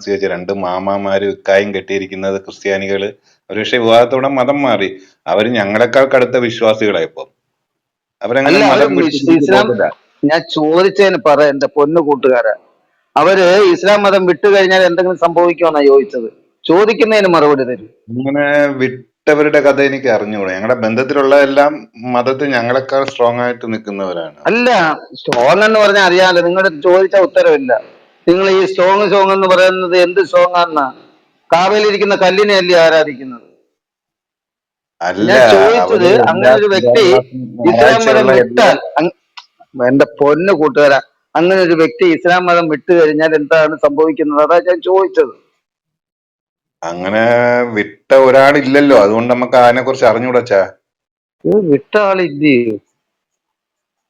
സ്വീകരിച്ച രണ്ട് മാമാമാര് ഇക്കായും കെട്ടിയിരിക്കുന്നത് ക്രിസ്ത്യാനികള് ഒരുപക്ഷെ വിവാഹത്തോടെ മതം മാറി. അവര് ഞങ്ങളെക്കാൾ കടുത്ത വിശ്വാസികളാ ഇപ്പം. അവരങ്ങനെ അല്ല അവര് മതം വിട്ട് തിരിച്ചു ഇസ്ലാം, പോകത്തില്ല. ഞാൻ ചോദിച്ചതിന് പറ എന്റെ പൊന്നു കൂട്ടുകാരാ, അവര് ഇസ്ലാം മതം വിട്ടു കഴിഞ്ഞാൽ എന്തെങ്കിലും സംഭവിക്കുമെന്നാ ചോദിച്ചത്. ചോദിക്കുന്നതിന് മറുപടി തരും. ഇങ്ങനെ വിട്ടവരുടെ കഥ എനിക്ക് അറിഞ്ഞുകൂടാ. ഞങ്ങളുടെ ബന്ധത്തിലുള്ള എല്ലാം മതത്തിൽ ഞങ്ങളെക്കാൾ സ്ട്രോങ് ആയിട്ട് നിൽക്കുന്നവരാണ്. അല്ല, സ്ട്രോങ് എന്ന് പറഞ്ഞാൽ അറിയാലോ, നിങ്ങളുടെ ചോദിച്ച ഉത്തരവില്ല. നിങ്ങൾ ഈ സ്ട്രോങ് എന്ന് പറയുന്നത് എന്ത് സ്ട്രോങ് ആണെന്നാ? കാവലിരിക്കുന്ന കല്ലിനെ അല്ലേ ആരാധിക്കുന്നത്? അല്ല, ഞാൻ ചോദിച്ചത്, അവര് എല്ലാ അങ്ങനെ ഒരു വ്യക്തി തുലാമാസം ഇസ്ലാം മതം ഞായറാഴ്ചയുള്ള എല്ലാ വിട്ടാൽ, എന്റെ പൊന്നു കൂട്ടുകാരാ, അങ്ങനെ ഒരു വ്യക്തി ഇസ്ലാം മതം വിട്ടു കഴിഞ്ഞാൽ എന്താണ് സംഭവിക്കുന്നത്? അതാ ഞാൻ ചോദിച്ചത്. അങ്ങനെ വിട്ട ഒരാളില്ലല്ലോ, അതുകൊണ്ട് നമുക്ക് അതിനെ കുറിച്ച് അറിഞ്ഞൂടച്ചാ. ഇത് വിട്ട ആളില്ലേ?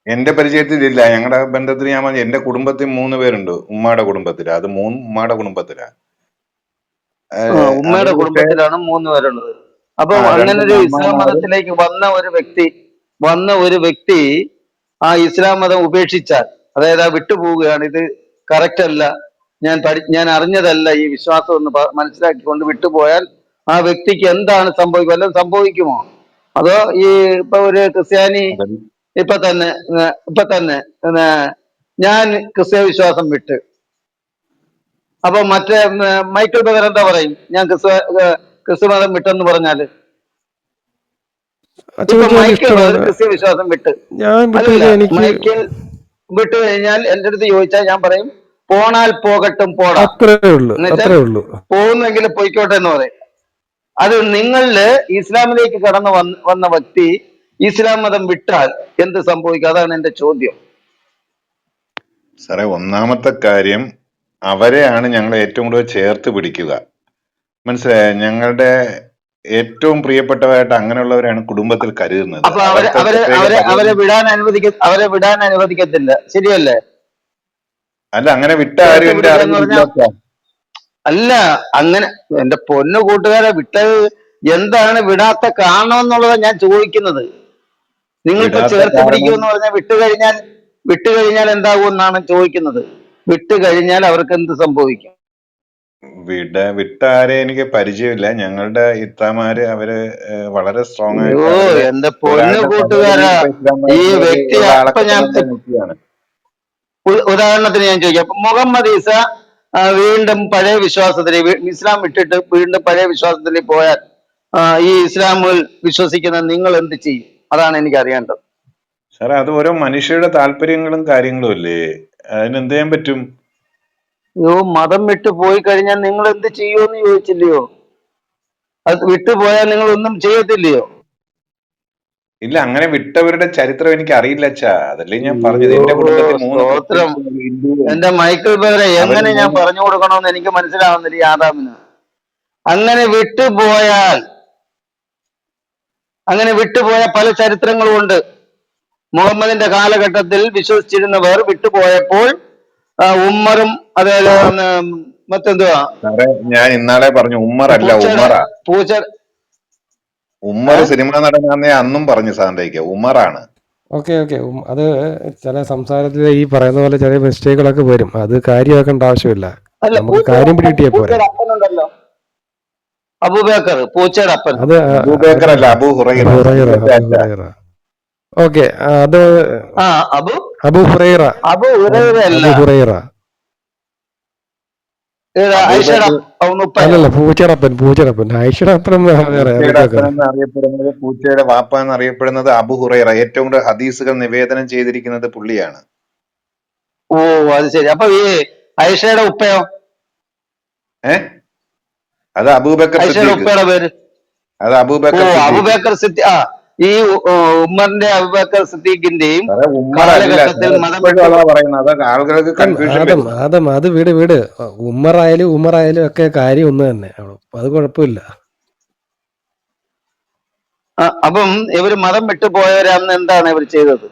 എന്റെ പരിചയത്തിൽ ഇല്ല. ഞങ്ങളുടെ ബന്ധത്തിൽ ഞാൻ പറഞ്ഞു, എന്റെ കുടുംബത്തിൽ 3 പേരുണ്ട്. ഉമ്മയുടെ കുടുംബത്തില്, അത് 3 ഉമ്മയുടെ കുടുംബത്തിലാ. ഉമ്മയുടെ അവര് പക്ഷെ കുടുംബത്തിലാണ് 3 പേരുള്ളത്. അപ്പൊ അങ്ങനെ 2 ഒരു ഇസ്ലാം മാമാമാരും മതത്തിലേക്ക് വന്ന ഒരു വ്യക്തി ആ ഇസ്ലാം മതം ഉപേക്ഷിച്ചാൽ, അതായത് ആ വിട്ടുപോവുകയാണ്, ഇത് കറക്റ്റ് അല്ല, ഞാൻ അറിഞ്ഞതല്ല ഈ വിശ്വാസം എന്ന് മനസ്സിലാക്കിക്കൊണ്ട് വിട്ടുപോയാൽ ആ വ്യക്തിക്ക് എന്താണ് സംഭവിക്കുക? വല്ലതും സംഭവിക്കുമോ? അതോ ഈ ഇപ്പൊ ഒരു ക്രിസ്ത്യാനി ഇപ്പൊ തന്നെ ഞാൻ ക്രിസ്ത്യ വിശ്വാസം വിട്ട്, അപ്പൊ മറ്റേ മൈക്കിൾ ബഗർ എന്താ പറയും? ഞാൻ ക്രിസ്തു മതം വിട്ടെന്ന് പറഞ്ഞാല്, ഇപ്പൊ ചോദിച്ചാൽ മൈക്കിൾ ബഗർ ഇഷ്ടമാണ്. ക്രിസ്ത്യ വിശ്വാസം വിട്ട്, ഞാൻ വിട്ടു അല്ലല്ല, കഴിഞ്ഞാൽ എനിക്ക് മൈക്കിൾ വിട്ടു കഴിഞ്ഞാൽ എന്റെ അടുത്ത് ചോദിച്ചാൽ ഞാൻ പറയും, പോണാൽ പോകട്ടും പോടാ, അത്രേ ഉള്ളൂ, എന്നുവെച്ചാൽ അത്രേ ഉള്ളൂ. പോകുന്നെങ്കിൽ പൊയ്ക്കോട്ടെ എന്ന് പറയും. അത് നിങ്ങളില് ഇസ്ലാമിലേക്ക് കടന്നു വന്ന വ്യക്തി ഇസ്ലാം മതം വിട്ടാൽ എന്ത് സംഭവിക്കും? അതാണ് എന്റെ ചോദ്യം. സാറേ, ഒന്നാമത്തെ കാര്യം, അവരെയാണ് ഞങ്ങൾ ഏറ്റവും കൂടുതൽ ചേർത്ത് പിടിക്കുക. മനസ്സിലായ? ഞങ്ങളുടെ ഏറ്റവും പ്രിയപ്പെട്ടവരായിട്ട് അങ്ങനെയുള്ളവരെയാണ് കുടുംബത്തിൽ കരുതുന്നത്. അപ്പൊ അവർക്ക് പ്രത്യേക അവരെ പരിഗണന. വിടാൻ അനുവദിക്കത്തില്ല, ശരിയല്ലേ? അല്ല, അങ്ങനെ വിട്ട ആരും ചേർത്ത് എന്റെ പിടിക്കാന്ന് പറഞ്ഞാൽ, അറിവിലില്ലാത്ത. അല്ല, അങ്ങനെ എന്റെ പൊന്നു കൂട്ടുകാരെ, വിട്ടത് എന്താണ് വിടാത്ത കാരണം എന്നുള്ളതാണ് ഞാൻ ചോദിക്കുന്നത്. നിങ്ങളിപ്പോ വിടാത്ത ചേർത്ത് കാരണം പിടിക്കുമെന്ന് പറഞ്ഞാൽ വിട്ടുകഴിഞ്ഞാൽ എന്താകും എന്നാണ് ചോദിക്കുന്നത്. വിട്ടുകഴിഞ്ഞാൽ അവർക്ക് എന്ത് സംഭവിക്കും? വിട്ട ആരെ എനിക്ക് പരിചയമില്ല. ഞങ്ങളുടെ ഇത്താമാര് അവര് വളരെ സ്ട്രോങ് ആയിട്ട് അയ്യോ, അവരുടെ എന്റെ പൊന്നു ഒരാളുടെ സഹോദരി കൂട്ടുകാരാ, ഇപ്പൊ ഇസ്ലാം ഈ മതത്തിലേക്ക് വ്യക്തി ഉള്ള അപ്പൊ ആളൊക്കെ ഞാൻ തന്നെ നിൽക്കുകയാണ്. ഉദാഹരണത്തിന് ഞാൻ ചോദിക്കാം, അപ്പൊ മുഹമ്മദ് ഈസ വീണ്ടും പഴയ ഇസ്ലാം വിട്ടിട്ട് വീണ്ടും പഴയ വിശ്വാസത്തിൽ പോയാൽ ഈ ഇസ്ലാമിൽ വിശ്വസിക്കുന്ന നിങ്ങൾ എന്ത് ചെയ്യും? അതാണ് എനിക്ക് അറിയേണ്ടത്. സാറേ, അത് ഓരോ മനുഷ്യരുടെ താല്പര്യങ്ങളും കാര്യങ്ങളും അല്ലേ, അതിന് എന്ത് ചെയ്യാൻ പറ്റും? അയ്യോ, മതം വിട്ടു പോയി കഴിഞ്ഞാൽ നിങ്ങൾ എന്ത് ചെയ്യുമെന്ന് ചോദിച്ചില്ലയോ? അത് വിട്ടുപോയാൽ നിങ്ങൾ ഒന്നും ചെയ്യത്തില്ലയോ? ഇല്ല, അങ്ങനെ വിട്ടവരുടെ ചരിത്രം എനിക്ക് അറിയില്ല അച്ഛാ. അതല്ലേ ഞാൻ പറഞ്ഞത്. അയ്യോ, എന്റെ കുടുംബത്തിൽ 3 സ്തോത്രം. ക്രിസ്ത്യൻസും ഒരു ഹിന്ദുവും ഉണ്ട്. എന്റെ മൈക്കിൾ ബ്രദറെ, അവര് എങ്ങനെ ഞാൻ 3 പറഞ്ഞു കൊടുക്കണമെന്ന് എനിക്ക് മനസ്സിലാവുന്നില്ല ഈ ആദാമിന്. അങ്ങനെ വിട്ടുപോയാൽ പല ചരിത്രങ്ങളും ഉണ്ട്. മുഹമ്മദിന്റെ കാലഘട്ടത്തിൽ വിശ്വസിച്ചിരുന്നവർ വിട്ടുപോയപ്പോൾ ഉമ്മറും, അതായത് മറ്റെന്തുവാ, സാറേ, ഞാൻ ഇന്നാളെ പറഞ്ഞു, ഉമ്മർ അല്ല, പൂച്ചയുടെ ഉമറാ. പൂച്ച ഉമ്മർ സിനിമാ നടനാന്നേ അന്നും പറഞ്ഞു സാറിന്റെ, ഉമറാണ്. ഓക്കെ ഓക്കെ, അത് ചില സംസാരത്തിൽ ഈ പറയുന്ന പോലെ ചില മിസ്റ്റേക്കുകളൊക്കെ വരും. അത് കാര്യമാക്കേണ്ട ആവശ്യമില്ല. അല്ല, നമുക്ക് കാര്യം പിടികിട്ടിയാൽ പോരെ. പൂച്ചയുടെ അപ്പനുണ്ടല്ലോ, അബൂബക്കർ, പൂച്ചയുടെ അപ്പൻ. അത് അബൂബക്കർ അല്ല, അബൂ ഹുറൈറ. ഹുറൈറ, തെറ്റാ അബു അച്ഛാ. ഹുറൈറ. ഓക്കെ, അത് ആ അബു അബു ഹുറൈറ, അബു ഹുറൈറയല്ല, അബു ഹുറൈറ. ഐഷയുടെ അബൂബക്കർ ഉപ്പയോ? അല്ലല്ല, പൂച്ചടപ്പൻ. ആയിഷയുടെ അപ്പൻ വേറെ, പൂച്ചയുടെ അപ്പൻ അബൂബക്കർ. എന്നറിയപ്പെടുന്നത്, പൂച്ചയുടെ വാപ്പ എന്നറിയപ്പെടുന്നത് അബു ഹുറൈറ. ഏറ്റവും കൂടുതൽ ഹദീസുകൾ നിവേദനം ചെയ്തിരിക്കുന്നത് പുള്ളിയാണ്. ഓ, അത് ശരി. അപ്പൊ ഈ ഐഷയുടെ ഉപ്പയോ? അത് അബൂബക്കർ ഐഷയുടെ സിദ്ദീഖ്. ഉപ്പയുടെ പേര്? അത് ഓ, അബൂബക്കർ സിദ്ദീഖ്. അബൂബക്കർ സിദ്ദീഖ്. ഈ ഉമ്മറിന്റെ അബൂബക്കർ സിദ്ദീഖിന്റെയും സാറേ, ഉമ്മറല്ല. കാലഘട്ടത്തിൽ സാറേ, മതം ഇപ്പോഴും വിട്ടു. അതാ പറയുന്നത്. അതൊക്കെ ആളുകൾക്ക് കൺഫ്യൂഷൻ വരും. അത് വിട്. ഉമറായാലും ഒക്കെ കാര്യം ഒന്ന് തന്നെ, അത് കുഴപ്പമില്ല. അപ്പം ഇവര് മതം വിട്ടുപോയവരന്ന് എന്താണ് ഇവർ ചെയ്തത്?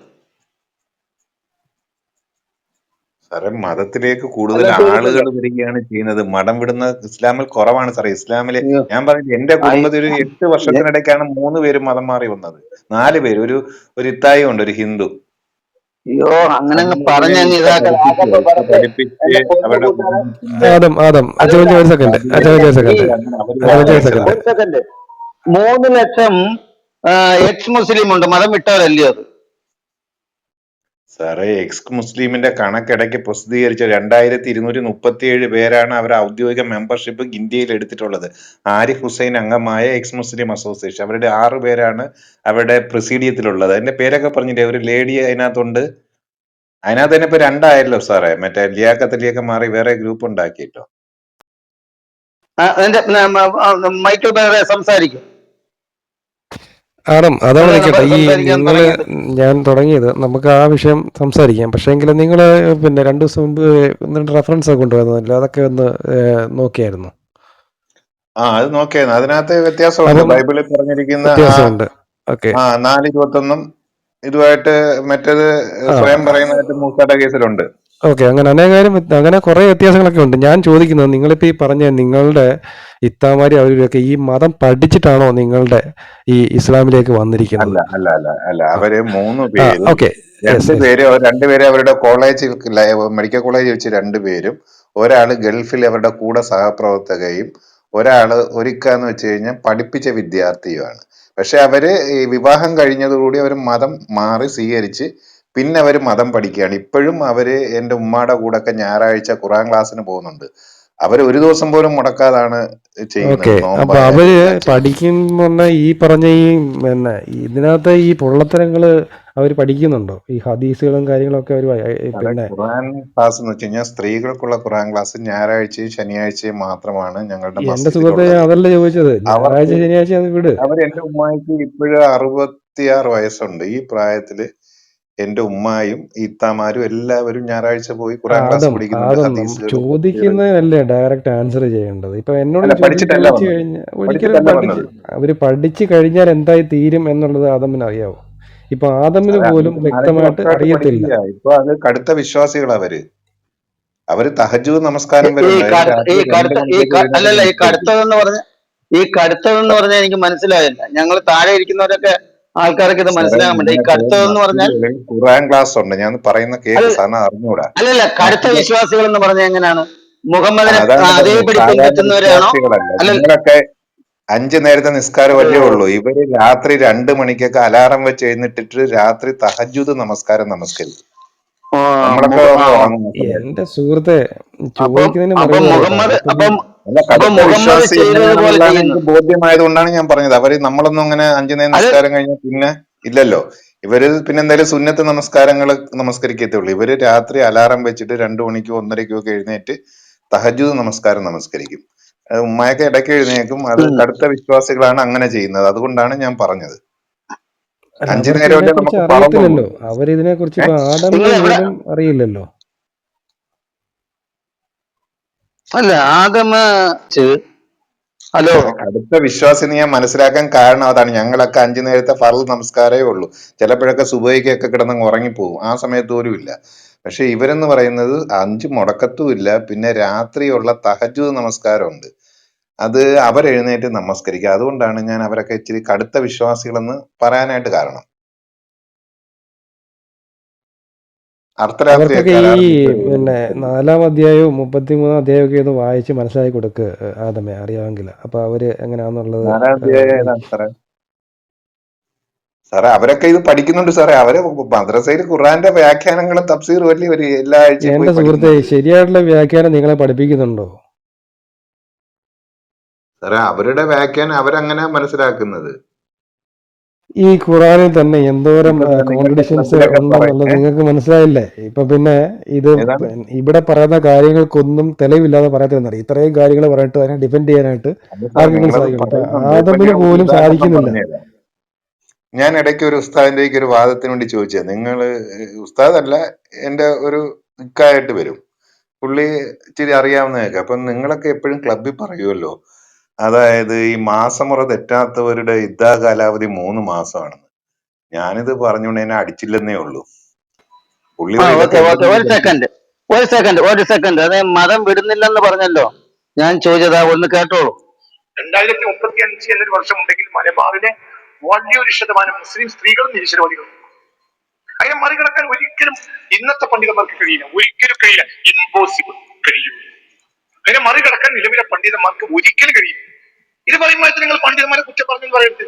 സാറേ, മതത്തിലേക്ക് കൂടുതൽ അല്ല, ആളുകൾ ചെയ്തില്ലല്ലോ. വരികയാണ് ചെയ്യുന്നത്. മതം വിടുന്ന ഇസ്ലാമിൽ കുറവാണ് സാറേ. ഇസ്ലാമില് അയ്യോ, ഞാൻ പറഞ്ഞില്ല, എന്റെ ആയി- കുടുംബത്തിൽ ഒരു 8 വർഷത്തിനിടയ്ക്കാണ് 3 പേരും മതം മാറി വന്നത്. 4 പേര്, ഒരു ഇത്തായി ഉണ്ട്, ഒരു ഹിന്ദു. അയ്യോ അങ്ങനെ അങ്ങ് അങ്ങനെ ഇതിനെ പറഞ്ഞങ്ങ് ഇതാക്കാൻ ആകപ്പ ഇത്ര പറഞ്ഞേ. പഠിപ്പിച്ച് എന്റെ പൊന്നു അവരുടെ കൂട്ടുകാരെ, ആദം ആദം അതല്ല, അച്ചവഞ്ചി ഒരു സെക്കൻഡ്, ഇല്ല, അച്ചവഞ്ചി ഒരു ഈ സെക്കൻഡ്, അങ്ങനെ അവര് അച്ചവഞ്ചി ഒരു വ്യാഖ്യാനിച്ചതാ. സെക്കൻഡ്. ഒരു സെക്കൻഡ്, 3 ലക്ഷം എക്സ് മുസ്ലിം ഉണ്ട്, മതം വിട്ടവരല്ലേ അത്? സാറേ, എക്സ് മുസ്ലിമിന്റെ കണക്കിടയ്ക്ക് പ്രസിദ്ധീകരിച്ച 2237 പേരാണ് അവർ ഔദ്യോഗിക മെമ്പർഷിപ്പ് ഇന്ത്യയിൽ എടുത്തിട്ടുള്ളത്. ആരിഫ് ഹുസൈൻ അംഗമായ എക്സ് മുസ്ലിം അസോസിയേഷൻ, അവരുടെ 6 പേരാണ് അവരുടെ പ്രസിഡിയത്തിലുള്ളത്. അതിന്റെ പേരൊക്കെ പറഞ്ഞില്ലേ, ഒരു ലേഡി അതിനകത്തുണ്ട്. അതിനകത്ത് തന്നെ ഇപ്പൊ 2 ആയല്ലോ സാറേ, മറ്റേ ലിയാഖത്ത് മാറി വേറെ ഗ്രൂപ്പ് ഉണ്ടാക്കിയിട്ടോ. എന്റെ മൈക്കിൾ ബേറെ സംസാരിക്കും. ആദം അതവിടെ എന്താണ് നിൽക്കട്ടെ. ഈ സംസാരിക്കാൻ നിങ്ങൾ, തുടങ്ങിയത്? ഞാൻ തുടങ്ങിയത് നമുക്ക് ആ വിഷയം സംസാരിക്കാം. പക്ഷേ എങ്കിലും നിങ്ങൾ പിന്നെ 2 ദിവസം മുമ്പ് 1-2 റെഫറൻസ് ഒക്കെ കൊണ്ടുവന്നല്ലോ, അതൊക്കെ ഒന്ന് നോക്കിയായിരുന്നു? അത് നോക്കിയായിരുന്നു. അതിനകത്ത് വ്യത്യാസമുണ്ട്. അപ്പം ബൈബിളിൽ പറഞ്ഞിരിക്കുന്ന വ്യത്യാസമുണ്ട്. ഓക്കെ. 4:21 ഇതുമായിട്ട് മറ്റേത് ആ സ്വയം പറയുന്നതായിട്ട് മൂസായുടെ കേസിലുണ്ട്. ഓക്കെ. അങ്ങനെ അനേകാര്യം അങ്ങനെ കുറേ വ്യത്യാസങ്ങളൊക്കെ ഉണ്ട്. ഞാൻ ചോദിക്കുന്നത്, നിങ്ങളിപ്പോൾ ഈ പറഞ്ഞ നിങ്ങളുടെ ഇത്താമാരി അവരൊക്കെ ഈ മതം പഠിച്ചിട്ടാണോ നിങ്ങളുടെ ഈ ഇസ്ലാമിലേക്ക് വന്നിരിക്കുന്നത്? അല്ല അല്ല അല്ല അല്ല, ആ അവര് 3 ആ പേരും, ഓക്കെ. Yes yes. രണ്ടുപേരെ അവരുടെ കോളേജ്, മെഡിക്കൽ കോളേജ് വെച്ച് 2 പേരും, ഒരാള് ഗൾഫിൽ അവരുടെ കൂടെ സഹപ്രവർത്തകയും, ഒരാള് ഒരിക്കാന്ന് വെച്ച് കഴിഞ്ഞാൽ പഠിപ്പിച്ച വിദ്യാർത്ഥിയുമാണ്. പക്ഷെ അവര് ഈ വിവാഹം കഴിഞ്ഞതോടുകൂടി അവർ മതം മാറി സ്വീകരിച്ച് പിന്നെ അവര് മതം പഠിക്കുകയാണ്. ഇപ്പോഴും അവര് എന്റെ ഉമ്മാടെ കൂടെ ഒക്കെ ഞായറാഴ്ച ഖുറാൻ ക്ലാസ്സിന് പോകുന്നുണ്ട്. അവര് ഒരു ദിവസം പോലും മുടക്കാതാണ് ഓക്കെ. ചെയ്യുന്നത്, അപ്പൊ നോമ്പായാലും അവര് എല്ലാം ചെയ്യുന്നത്. പഠിക്കുന്ന ഈ പറഞ്ഞ ഈ പിന്നെ ഇതിനകത്ത് ഈ പൊള്ളത്തരങ്ങള് അവർ പഠിക്കുന്നുണ്ടോ? ഈ ഹദീസുകളും കാര്യങ്ങളൊക്കെ അവർ അവിടെ പിന്നെ ഖുറാൻ ക്ലാസ് എന്ന് വെച്ച് കഴിഞ്ഞാൽ സ്ത്രീകൾക്കുള്ള ഖുറാൻ ക്ലാസ് ഞായറാഴ്ചയും ശനിയാഴ്ചയും മാത്രമാണ് ഞങ്ങളുടെ എന്റെ സുഹൃത്തെ, ഞാൻ മസ്ജിദിലുള്ളത്. അതല്ല ചോദിച്ചത്. ഞായറാഴ്ച അവർക്ക് ശനിയാഴ്ച അത് വിട്. എന്റെ ഉമ്മായിക്ക് ഇപ്പോഴും 66 വയസ്സുണ്ട്. ഈ പ്രായത്തില് എന്റെ ഉമ്മായും ഇത്താമാരും എല്ലാവരും ഞായറാഴ്ച പോയി ഖുറാൻ ക്ലാസ് ആദം പഠിക്കുന്നുണ്ട്. ആദം ഹദീസുകളും തഫ്സീറും. ചോദിക്കുന്നതിനല്ലേ ഡയറക്റ്റ് ആൻസർ ചെയ്യേണ്ടത്. ഇപ്പൊ എന്നോട് അല്ല, ചോദ്യം പഠിച്ചിട്ടല്ല ചോദിച്ചു വന്നത്. കഴിഞ്ഞാൽ ഒരിക്കലും പഠിച്ചിട്ടല്ല വന്നത്. അവര് പഠിച്ചു കഴിഞ്ഞാൽ എന്തായി തീരും എന്നുള്ളത് ആദമിന് അറിയാവോ? ഇപ്പൊ ആദമിന് അത് പോലും നാലഞ്ച് വ്യക്തമായിട്ട് വർഷമായിട്ട് അറിയത്തില്ല. പഠിക്കുക. ഇപ്പൊ അത് കടുത്ത വിശ്വാസികൾ അവര് തഹജ്ജുദ് നമസ്കാരം ഈ വരുണ്ട്. അതിന് കടുത്ത ഈ രാത്രി 2 കടുത്ത ഈ മണിക്കൊക്കെ എഴുന്നേറ്റ് അല്ലല്ല, നമസ്കരിക്കും. ഈ കടുത്തതെന്ന് പറഞ്ഞാൽ എനിക്ക് മനസ്സിലായില്ല. ഞങ്ങൾ താഴെ ഇരിക്കുന്നവരൊക്കെ ആൾക്കാരൊക്കെ ഇത് സാറേ, മനസ്സിലാകാൻ വേണ്ടി ഈ നിങ്ങൾക്ക് കടുത്തതെന്ന് പറഞ്ഞാൽ, മസ്ജിദുകളിൽ ഖുറാൻ ക്ലാസ് ഉണ്ട്. ഞാൻ പറയുന്ന കേക്ക്, അല്ല സാറിന് അറിഞ്ഞൂടാ. അല്ലല്ല, കടുത്ത മസ്ജിദ് വിശ്വാസികൾ എന്ന് പറഞ്ഞാൽ എങ്ങനെയാണ്? മുഹമ്മദിനെ അതാണ് പറഞ്ഞത്, അതേപടി സാധാരണ പിൻപറ്റുന്നവരാണോ? വിശ്വാസികളല്ല. അല്ലല്ല, നിങ്ങളൊക്കെ 5 നേരത്തെ നിസ്കാരമല്ലേ ഉള്ളൂ. ഇവര് രാത്രി 2 മണിക്കൊക്കെ അലാറം വെച്ച് എഴുന്നിട്ടിട്ട് രാത്രി തഹജ്ജുദ് നമസ്കാരം നമസ്കരിക്കും. ആ, നമ്മളൊക്കെ ഒന്ന് ആ, ഉറങ്ങുന്ന സമയത്ത്. എന്റെ സുഹൃത്തെ, അപ്പം ചോദിക്കുന്നതിന് അപ്പം മറുപടി പറയട്ടോ. മുഹമ്മദ് ഇപ്പം അപ്പം അല്ല, അപ്പം കടുത്ത മുഹമ്മദ് വിശ്വാസി ചെയ്തതുപോലെ എങ്ങനെയാണെന്നുള്ളതാണ് എനിക്ക് ചെയ്യുന്നത്. ബോധ്യമായത് കൊണ്ടാണ് ഞാൻ പറഞ്ഞത്. അവര് നമ്മളൊന്നും അങ്ങനെ 5 നേരം അത് നിസ്കാരം കഴിഞ്ഞാൽ പിന്നെ ഇല്ലല്ലോ. ഇവര് പിന്നെ എന്തായാലും സുന്നത്ത് നമസ്കാരങ്ങൾ നമസ്കരിക്കത്തുള്ളൂ. ഇവര് രാത്രി അലാറം വെച്ചിട്ട് 2 മണിക്കോ 1:30ക്കോ ഒക്കെ എഴുന്നേറ്റ് തഹജ്ജുദ് നമസ്കാരം നമസ്കരിക്കും. ഉമ്മയൊക്കെ ഇടയ്ക്ക് എഴുന്നേക്കും. അത് ഉം. കടുത്ത വിശ്വാസികളാണ് അങ്ങനെ ചെയ്യുന്നത്. അതുകൊണ്ടാണ് ഞാൻ പറഞ്ഞത്. അല്ല, 5 അവർക്ക് നേരമല്ലേ ഇതിനെക്കുറിച്ച് നമുക്ക് പറന്നുള്ളൂ. അറിയത്തില്ലല്ലോ. അവരിതിനെ കുറിച്ച് ഇപ്പൊ നിങ്ങൾ ആദമിന് എവിടെ? പോലും അറിയില്ലല്ലോ. അല്ല, ആദമ ഹലോ, കടുത്ത വിശ്വാസി എന്ന് ഞാൻ മനസ്സിലാക്കാൻ കാരണം അതാണ്. ഞങ്ങളൊക്കെ 5 നേരത്തെ ഫർള് നമസ്കാരമേ ഉള്ളൂ. ചിലപ്പോഴൊക്കെ സുബഹിക്കൊക്കെ കിടന്നങ്ങ് ഉറങ്ങിപ്പോകും. ആ സമയത്ത് പോലും ഇല്ല. പക്ഷെ ഇവരെന്ന് പറയുന്നത് 5 മുടക്കത്തും ഇല്ല. പിന്നെ രാത്രിയുള്ള തഹജ്ജുദ് നമസ്കാരമുണ്ട്. അത് അവരെഴുന്നേറ്റ് നമസ്കരിക്കുക. അതുകൊണ്ടാണ് ഞാൻ അവരൊക്കെ ഇച്ചിരി കടുത്ത വിശ്വാസികളെന്ന് പറയാനായിട്ട് കാരണം. അവർക്കൊക്കെ അർദ്ധരാത്രിയൊക്കെ ഈ അലാറം വെച്ച് പിന്നെ നമസ്കരിക്കും. 4-ാം അധ്യായവും 33-ാം അധ്യായവും ഒക്കെ ഒന്ന് വായിച്ച് മനസ്സിലാക്കി കൊടുക്ക് ആദമേ, അറിയാമെങ്കിൽ. അപ്പൊ അവര് എങ്ങനെയാന്നുള്ളത് 4-ാം അധ്യായം ഏതാണ് സാറേ? സാറേ, അവരൊക്കെ ഇത് പഠിക്കുന്നുണ്ട് സാറേ. അവര് മദ്രസയിൽ ഖുറാന്റെ വ്യാഖ്യാനങ്ങളും തഫ്സീറും അല്ലേ ഇവര് എല്ലാ ആഴ്ചയും എന്റെ പോയി സുഹൃത്തെ, പഠിക്കുന്നത്. ശരിയായിട്ടുള്ള വ്യാഖ്യാനം നിങ്ങളെ പഠിപ്പിക്കുന്നുണ്ടോ? സാറേ, അവരുടെ വ്യാഖ്യാനം അവരങ്ങനെ മനസ്സിലാക്കുന്നത്. ഈ ഖുറാനിൽ തന്നെ എന്തോരം ഇപ്പൊ നിങ്ങളുടെ കോൺട്രഡിക്ഷൻസ് ക്ലബിലൊക്കെ ഉണ്ടെന്നുള്ളത് നിങ്ങൾക്ക് മനസ്സിലായില്ലേ? ഇപ്പൊ പിന്നെ ഇത് ഏതാണ് ഇവിടെ പറയുന്ന കാര്യങ്ങൾക്കൊന്നും തെളിവില്ലാതെ പറയത്തില്ലെന്നറിയാം. ഇത്രയും കാര്യങ്ങൾ പറഞ്ഞിട്ട് അതിനെ ഡിഫെൻഡ് ചെയ്യാനായിട്ട് അത് സാറേ, ആർക്കെങ്കിലും നിങ്ങളത് സാധിക്കണം? ഇപ്പൊ പറയുന്നുണ്ട്. ഇപ്പൊ ആദമിന് ഞാൻ ഒരു പോലും ഉദാഹരണം സാധിക്കുന്നില്ല. പറഞ്ഞുതരാം. ഞാൻ ഇടയ്ക്ക് ഒരു ഉസ്താദിന്റെ ഒരു വാദത്തിന് വേണ്ടി ചോദിച്ചത്, നിങ്ങള് ഉസ്താദല്ല, എന്റെ ഒരു ഇക്കായിട്ട് വരും. പുള്ളി ഇച്ചിരി അറിയാവുന്നതൊക്കെ. അപ്പൊ നിങ്ങളൊക്കെ എപ്പോഴും ക്ലബിൽ പറയുമല്ലോ, അതായത് ഈ മാസമുറ തെറ്റാത്തവരുടെ ഇദ്ദാ കാലാവധി 3 മാസമാണെന്ന്. ഞാനിത് പറഞ്ഞുകൊണ്ട് എന്നെ അടിച്ചില്ലെന്നേ ഉള്ളൂ. പുള്ളി ആ, പറയും ഇതൊക്കെ ഓക്കെ എവിടെ ഓക്കെ, നിന്ന് ഒരു പഠിക്കും. സെക്കൻഡ്, ഒരു സെക്കൻഡ്. അതെ, മതം വിടുന്നില്ലെന്ന് പറഞ്ഞല്ലോ. ഞാൻ ചോദിച്ചതാ, ഒന്ന് കേട്ടോളൂ. 2035 എന്നൊരു വർഷം ഉണ്ടെങ്കിൽ മലബാറിലെ വലിയൊരു ശതമാനം മുസ്ലിം സ്ത്രീകളും നിരീശ്വരവാദികളും. അതിനെ മറികടക്കാൻ ഒരിക്കലും ഇന്നത്തെ പണ്ഡിതന്മാർക്ക് കഴിയില്ല, ഒരിക്കലും കഴിയില്ല, ഇമ്പോസിബിൾ, കഴിയില്ല. അതിനെ മറികടക്കാൻ നിലവിലെ പണ്ഡിതന്മാർക്ക് ഒരിക്കലും കഴിയില്ല. ഇത് പറയുമ്പോൾ നിങ്ങൾ പണ്ഡിതന്മാരെ കുറ്റം പറഞ്ഞു പറയരുത്.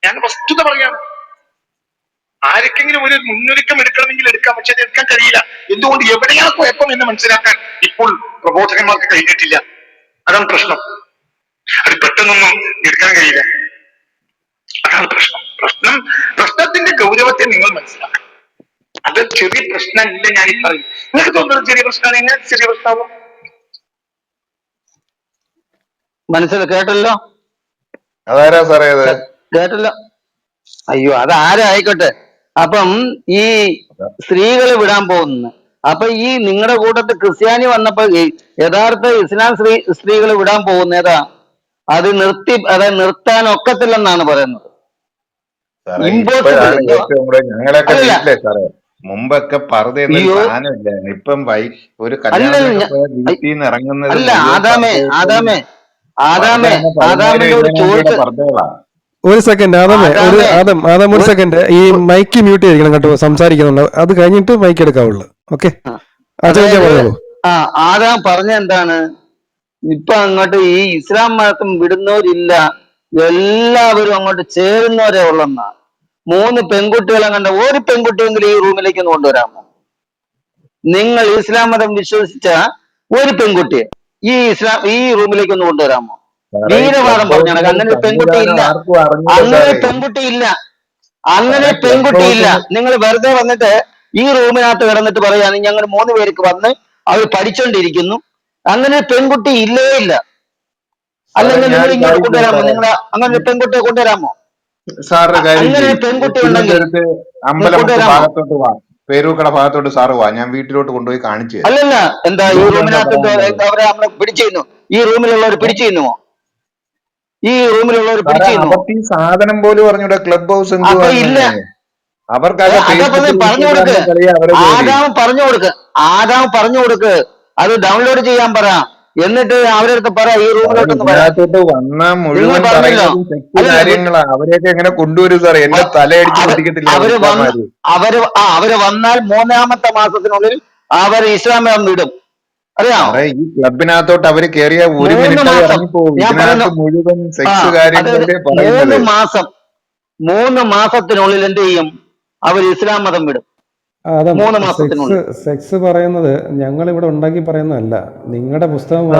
ഞാൻ വസ്തുത പറയാണ്. ആർക്കെങ്കിലും ഒരു മുന്നൊരുക്കം എടുക്കണമെങ്കിൽ എടുക്കാം, പക്ഷെ അത് എടുക്കാൻ കഴിയില്ല. എന്തുകൊണ്ട്? എവിടെയാണ് കുഴപ്പം എന്ന് മനസ്സിലാക്കാൻ ഇപ്പോൾ പ്രബോധകന്മാർക്ക് കഴിഞ്ഞിട്ടില്ല. അതാണ് പ്രശ്നം. അത് പെട്ടെന്നൊന്നും എടുക്കാൻ കഴിയില്ല. അതാണ് പ്രശ്നത്തിന്റെ ഗൗരവത്തെ നിങ്ങൾ മനസ്സിലാക്കണം. അത് ചെറിയ പ്രശ്നമില്ല. ഞാൻ ഈ പറയും, നിങ്ങൾക്ക് തോന്നുന്നത് ചെറിയ പ്രശ്നമാണ്. എങ്ങനെ ചെറിയ പ്രശ്നമാവും? കേട്ടല്ലോ, അതാരാ സാറേ അത്? കേട്ടല്ലോ. അയ്യോ, അത് ആരായിക്കോട്ടെ. അപ്പം ഈ സ്ത്രീകൾ വിടാൻ പോകുന്നു. അപ്പൊ ഈ നിങ്ങളുടെ കൂട്ടത്തിൽ ക്രിസ്ത്യാനി വന്നപ്പോ യഥാർത്ഥ ഇസ്ലാം സ്ത്രീകൾ വിടാൻ പോകുന്നതാ, അത് നിർത്താൻ ഒക്കത്തില്ലെന്നാണ് പറയുന്നത്. സാറേ ഇമ്പോസിബിൾ. ഇപ്പോഴാണ് ഏറ്റവും കൂടുതൽ ഞങ്ങളൊക്കെ അല്ലല്ല, വീട്ടിലെ സാറേ. മുമ്പൊക്കെ പർദ്ദ എന്നൊരു അയ്യോ, സാധനമില്ല. ഇപ്പം ഒരു അല്ലല്ല, കല്യാണത്തിനൊക്കെ പോയ വീട്ടിൽ നിന്ന് ഇറങ്ങുന്നത് അല്ല, മുഴുവൻ ആദാമേ പർദ്ദ. ആദാമേ പർദ്ദ ആദാമേ തന്നെ 10,000 ആദാമിനോട് 20,000 ചോദിച്ച പർദ്ദകളാ. ഒരു സെക്കൻഡ് ആദമേ, ആദം ഒരു സെക്കൻഡ്, ഈ മൈക്ക് മ്യൂട്ട് ചെയ്തിരിക്കണം കേട്ടോ, സംസാരിക്കുന്നുണ്ട്. അത് കഴിഞ്ഞിട്ട് മൈക്ക് എടുക്കാവുള്ളൂ. ഓക്കെ, പറഞ്ഞോളൂ. ആദാം പറഞ്ഞ എന്താണ്? ഇപ്പൊ അങ്ങോട്ട് ഈ ഇസ്ലാം മതം വിടുന്നവരില്ല, എല്ലാവരും അങ്ങോട്ട് ചേരുന്നവരെ ഉള്ളെന്നാ. 3 പെൺകുട്ടികളെ കണ്ട ഒരു പെൺകുട്ടിയെങ്കിലും ഈ റൂമിലേക്ക് ഒന്ന് കൊണ്ടുവരാമോ? നിങ്ങൾ ഇസ്ലാം മതം വിശ്വസിച്ച ഒരു പെൺകുട്ടിയെ ഈ റൂമിലേക്ക് ഒന്ന് കൊണ്ടുവരാമോ? വീരവാദം പറഞ്ഞാണ്. അങ്ങനെ ഒരു പെൺകുട്ടി ഇല്ല, അങ്ങനെ ഒരു പെൺകുട്ടി ഇല്ല, അങ്ങനെ പെൺകുട്ടി ഇല്ല. നിങ്ങൾ വെറുതെ വന്നിട്ട് ഈ റൂമിനകത്ത് കിടന്നിട്ട് പറയാണ് ഞങ്ങൾ 3 പേർക്ക് വന്ന് അവർ പഠിച്ചോണ്ടിരിക്കുന്നു. അങ്ങനെ ഒരു പെൺകുട്ടി ഇല്ലേ ഇല്ല. അല്ലെങ്കിൽ നിങ്ങൾ ഇങ്ങോട്ട് കൊണ്ടുവരാമോ? നിങ്ങൾ അങ്ങനെ ഒരു പെൺകുട്ടിയെ കൊണ്ടുവരാമോ? സാറിന്റെ കാര്യം അങ്ങനെ ഒരു പെൺകുട്ടി ഉണ്ടെങ്കിൽ തിരുവനന്തപുരത്ത് അമ്പലമുക്ക് ഭാഗത്തോട്ട് വാ, പേരൂക്കട ഭാഗത്തോട്ട് സാറ് വാ, ഞാൻ വീട്ടിലോട്ട് കൊണ്ടുപോയി കാണിച്ചു തരാം. അല്ലല്ല, എന്താ ഈ റൂമിനകത്ത് അവരെ നമ്മളെ പിടിച്ചിരുന്നു? ഈ റൂമിലുള്ളവർ പിടിച്ചിരുന്നുവോ? ഈ റൂമിലുള്ളവർ പിടിച്ചിരുന്നു? അവർക്ക് ഈ സാധനം പോലും പറഞ്ഞൂടെ ക്ലബ് ഹൗസ് അപ്പൊ ഇല്ല. അവർക്കൊക്കെ പറഞ്ഞു കൊടുക്ക്, ആദാം പറഞ്ഞു കൊടുക്ക്, അത് ഡൗൺലോഡ് ചെയ്യാൻ പറ. എന്നിട്ട് അവരുടെ അടുത്ത് പറ ഈ റൂമിലോട്ടൊന്ന് പറയാം. ഇതിനകത്തോട്ട് വന്ന മുഴുവൻ പറയുന്നതും സെക്സ് കാര്യങ്ങളാ. അവരെയൊക്കെ എങ്ങനെ കൊണ്ടുവരും സാറേ? എന്റെ തലയടിച്ച് പൊട്ടിക്കത്തില്ല അവര് വന്നാൽ 3-ാമത്തെ മാസത്തിനുള്ളിൽ അവർ ഇസ്ലാം മതം വിടും. അറിയാമോ? ഈ ക്ലബിനകത്തോട്ട് അവര് കേറിയ 1 മിനിറ്റ് ഇറങ്ങിപ്പോകും. ഇതിനകത്ത് മുഴുവൻ സെക്സ് കാര്യങ്ങളല്ലേ പറയുന്നത്. 3 മാസത്തിനുള്ളിൽ എന്ത് ചെയ്യും? അവർ ഇസ്ലാം മതം വിടും. 3 മാസത്തിനുള്ളിൽ. സെക്സ് പറയുന്നത് ഞങ്ങൾ ഇവിടെ ഉണ്ടാക്കി പറയുന്നതല്ല, നിങ്ങളുടെ പുസ്തകം.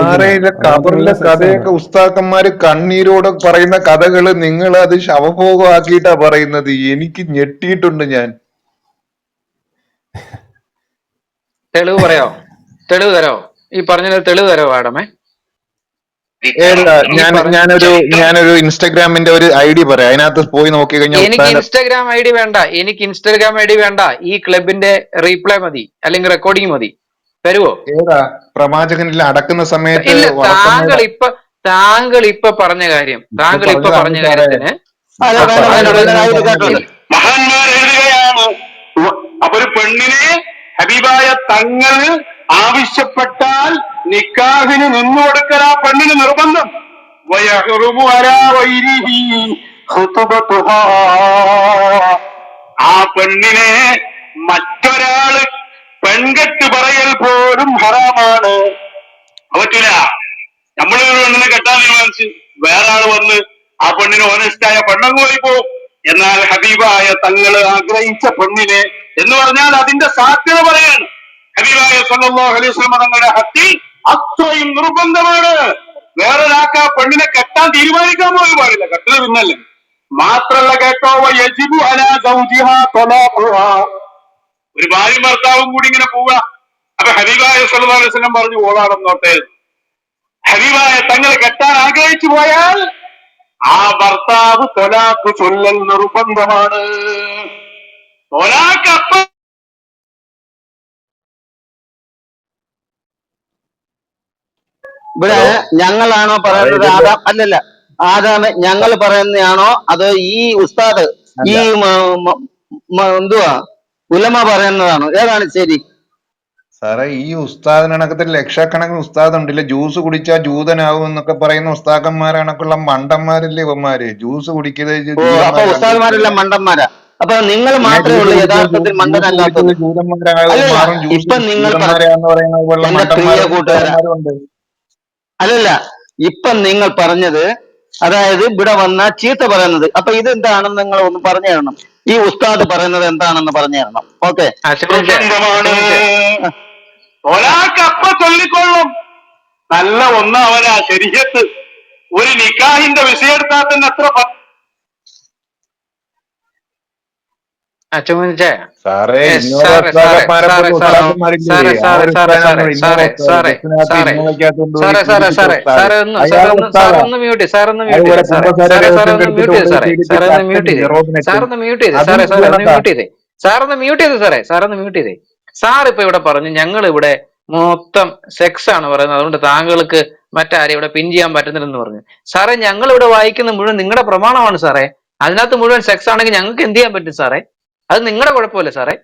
ഖബറിലെ കഥയൊക്കെ ഉസ്താക്കന്മാര് കണ്ണീരോടെ പറയുന്ന കഥകള് നിങ്ങൾ അത് ശവഭോഗമാക്കിയിട്ടാ പറയുന്നത്. എനിക്ക് ഞെട്ടിയിട്ടുണ്ട് ഞാൻ. തെളിവ് തരോ? ഈ പറഞ്ഞത് തെളിവ് തരോ ആടമേ? ഞാനൊരു ഇൻസ്റ്റാഗ്രാമിന്റെ ഒരു ID പറയാം, അതിനകത്ത് പോയി നോക്കി കഴിഞ്ഞാൽ. എനിക്ക് ഇൻസ്റ്റാഗ്രാം ഐ ഡി വേണ്ട, ഈ ക്ലബിന്റെ റീപ്ലൈ മതി, അല്ലെങ്കിൽ റെക്കോർഡിംഗ് മതി. തരുവോ? പ്രവാചകനിൽ അടക്കുന്ന സമയത്ത് താങ്കൾ ഇപ്പൊ പറഞ്ഞ കാര്യത്തിന് മഹാന്മാർ എഴുതുകയാണ്, അപ്പൊ ഒരു പെണ്ണിനെ ഹബീബായ തങ്ങൾ ആവശ്യപ്പെട്ടാൽ നിക്കാഹിന് നിന്നു കൊടുക്കൽ ആ പെണ്ണിന് നിർബന്ധം. ആ പെണ്ണിനെ മറ്റൊരാള് പെൺകെട്ട് പറയൽ പോലും ഹറാമാണ്. പറ്റില്ല. നമ്മളൊരു പെണ്ണിനെ കെട്ടാൻ തീരുമാനിച്ച് വേറെ ആള് വന്ന് ആ പെണ്ണിന് ഓനസ്റ്റായ പെണ്ണങ്ങ് പോയി പോകും. എന്നാൽ ഹബീബായ തങ്ങള് ആഗ്രഹിച്ച പെണ്ണിനെ എന്ന് പറഞ്ഞാൽ അതിന്റെ സാധ്യത പറയാണ്. ഹബീബായ സല്ലല്ലാഹു അലൈഹി വസല്ലം തങ്ങളുടെ ഹത്തിൽ അത്രയും നിർബന്ധമാണ്. വേറൊരാൾക്ക് ആ പെണ്ണിനെ കെട്ടാൻ തീരുമാനിക്കാൻ പോലും പാടില്ല. കെട്ടൽ പിന്നല്ലേ. മാത്രല്ല കേട്ടോ, യജിബു അലാ സൗജിഹാ ത്വലാഖുഹാ. ഒരു ഭാര്യയും ഭർത്താവും കൂടി ഇങ്ങനെ പോവുക. അപ്പൊ ഹബീബായ സല്ലല്ലാഹു അലൈഹി വസല്ലം പറഞ്ഞു ഓളാണെന്നോട്ടെ. ഹബീബായ തങ്ങളെ കെട്ടാൻ ആഗ്രഹിച്ചു പോയാൽ ആ ഭർത്താവ് തൊലാഖ് ചൊല്ലൽ നിർബന്ധമാണ്. തൊലാഖ് അപ്പം ഇവിടെ ഞങ്ങളാണോ പറയുന്നത്? അല്ലല്ല, ആദാമെ ഞങ്ങൾ പറയുന്നതാണോ അതോ ഈ ഉസ്താദ് ഈ എന്തുവാ ഉലമ പറയുന്നതാണോ? ഏതാണ് ശരി? സാറേ, ഈ ഉസ്താദിനകത്തിൽ ലക്ഷക്കണക്കിന് ഉസ്താദ് ഉണ്ടല്ലേ. ജ്യൂസ് കുടിച്ചാൽ ജൂതനാവും എന്നൊക്കെ പറയുന്ന ഉസ്താദന്മാരാണൊക്കെയുള്ള മണ്ടന്മാരല്ലേ ഇവന്മാര്. ജ്യൂസ് കുടിക്കുന്നത് ഉസ്താദന്മാരെല്ലാം മണ്ടന്മാരാ. അപ്പൊ നിങ്ങൾ പിന്നെ മാത്രമേ ജ്യൂസ് ഉള്ളൂ കുടിച്ച് യഥാർത്ഥത്തിൽ ജ്യൂസ് മണ്ടനല്ലാത്തത്. കുടിച്ചത് ജൂതന്മാരാകും അല്ലല്ല, മാറും, ഇപ്പൊ നിങ്ങൾ ജൂതന്മാരാന്ന് പറയുന്നത് പോലുള്ള എന്റെ പ്രിയ മണ്ടന്മാരും കൂട്ടുകാരാ, ഉസ്താദന്മാരും ഉണ്ട്. അല്ലല്ല, ഇപ്പൊ നിങ്ങൾ പറഞ്ഞത് അതായത് ഇവിടെ വന്ന ചീത്ത പറയുന്നത്, അപ്പൊ ഇത് എന്താണെന്ന് നിങ്ങൾ ഒന്ന് പറഞ്ഞു തരണം. ഈ ഉസ്താദ് പറയുന്നത് എന്താണെന്ന് പറഞ്ഞു തരണം. ഓക്കെ, അച്ഛമ്മച്ചേ നിർബന്ധമാണ്. അച്ഛമ്മച്ചേ ഒരാൾക്ക് അപ്പ ചൊല്ലിക്കൊള്ളും. നല്ല ഒന്നവനാ ശരീരത്ത്. ഒരു നിക്കാഹിന്റെ വിഷയം എടുത്താൽ തന്നെ എത്ര അച്ഛമ്മച്ചേ സാറേ ഇന്നോവ സാറേ സാറേ ഉസ്താദന്മാരെ സാറേ പോലെ സാറേ ഉസ്താദന്മാരില്ലേ? ആ സാറേ ഒരു സാറേ സാറേ ഉസ്താദാണ് ഇന്നോവ സാറേ ഉസ്താദ്, സാറേ ബസ്സിനകത്ത് സാറേ ഇന്നോവയ്ക്കകത്ത് കൊണ്ടുപോയി സാറേ സാറേ പീഡിപ്പിച്ച സാറേ ഉസ്താദ്. സാറേ ഒന്ന് സാറേ അയാൾ ഒന്ന് സാറേ ഉസ്താദാ. ഒന്ന് മ്യൂട്ട് ചെയ്ത് സാറേ ഒന്ന് മ്യൂട്ട് അതുപോലെ ചെയ്ത് സാറേ കുമ്പസാര സാറേ സാറേ രഹസ്യം ഒന്ന് എടുത്തിട്ട് മ്യൂട്ട് ചെയ്ത് കൊണ്ടുപോയി സാറേ പീഡിപ്പിച്ച സാറേ ഒന്ന് അച്ഛൻ മ്യൂട്ട് ചെയ്ത് ജെറോമിനച്ഛൻ. സാർ ഒന്ന് മ്യൂട്ട് ചെയ്ത് അതും സാറേ സാറേ ഒന്ന് ഇതുപോലത്താ. മ്യൂട്ട് ചെയ്തേ സാർ ഒന്ന് മ്യൂട്ട് ചെയ്ത് സാറേ ഒന്ന് മ്യൂട്ട് ചെയ്തേ. സാർ ഇപ്പൊ ഇവിടെ പറഞ്ഞു ഞങ്ങൾ ഇവിടെ മൊത്തം സെക്സ് ആണ് പറയുന്നത്, അതുകൊണ്ട് താങ്കൾക്ക് മറ്റാരെ ഇവിടെ പിൻ ചെയ്യാൻ പറ്റുന്നില്ലെന്ന് പറഞ്ഞു. സാറേ ഞങ്ങൾ ഇവിടെ വായിക്കുന്ന മുഴുവൻ നിങ്ങളുടെ പ്രമാണമാണ് സാറേ. അതിനകത്ത് മുഴുവൻ സെക്സ് ആണെങ്കിൽ ഞങ്ങൾക്ക് എന്ത് ചെയ്യാൻ പറ്റും സാറേ? അത് നിങ്ങളുടെ കുഴപ്പമല്ലേ സാറേ?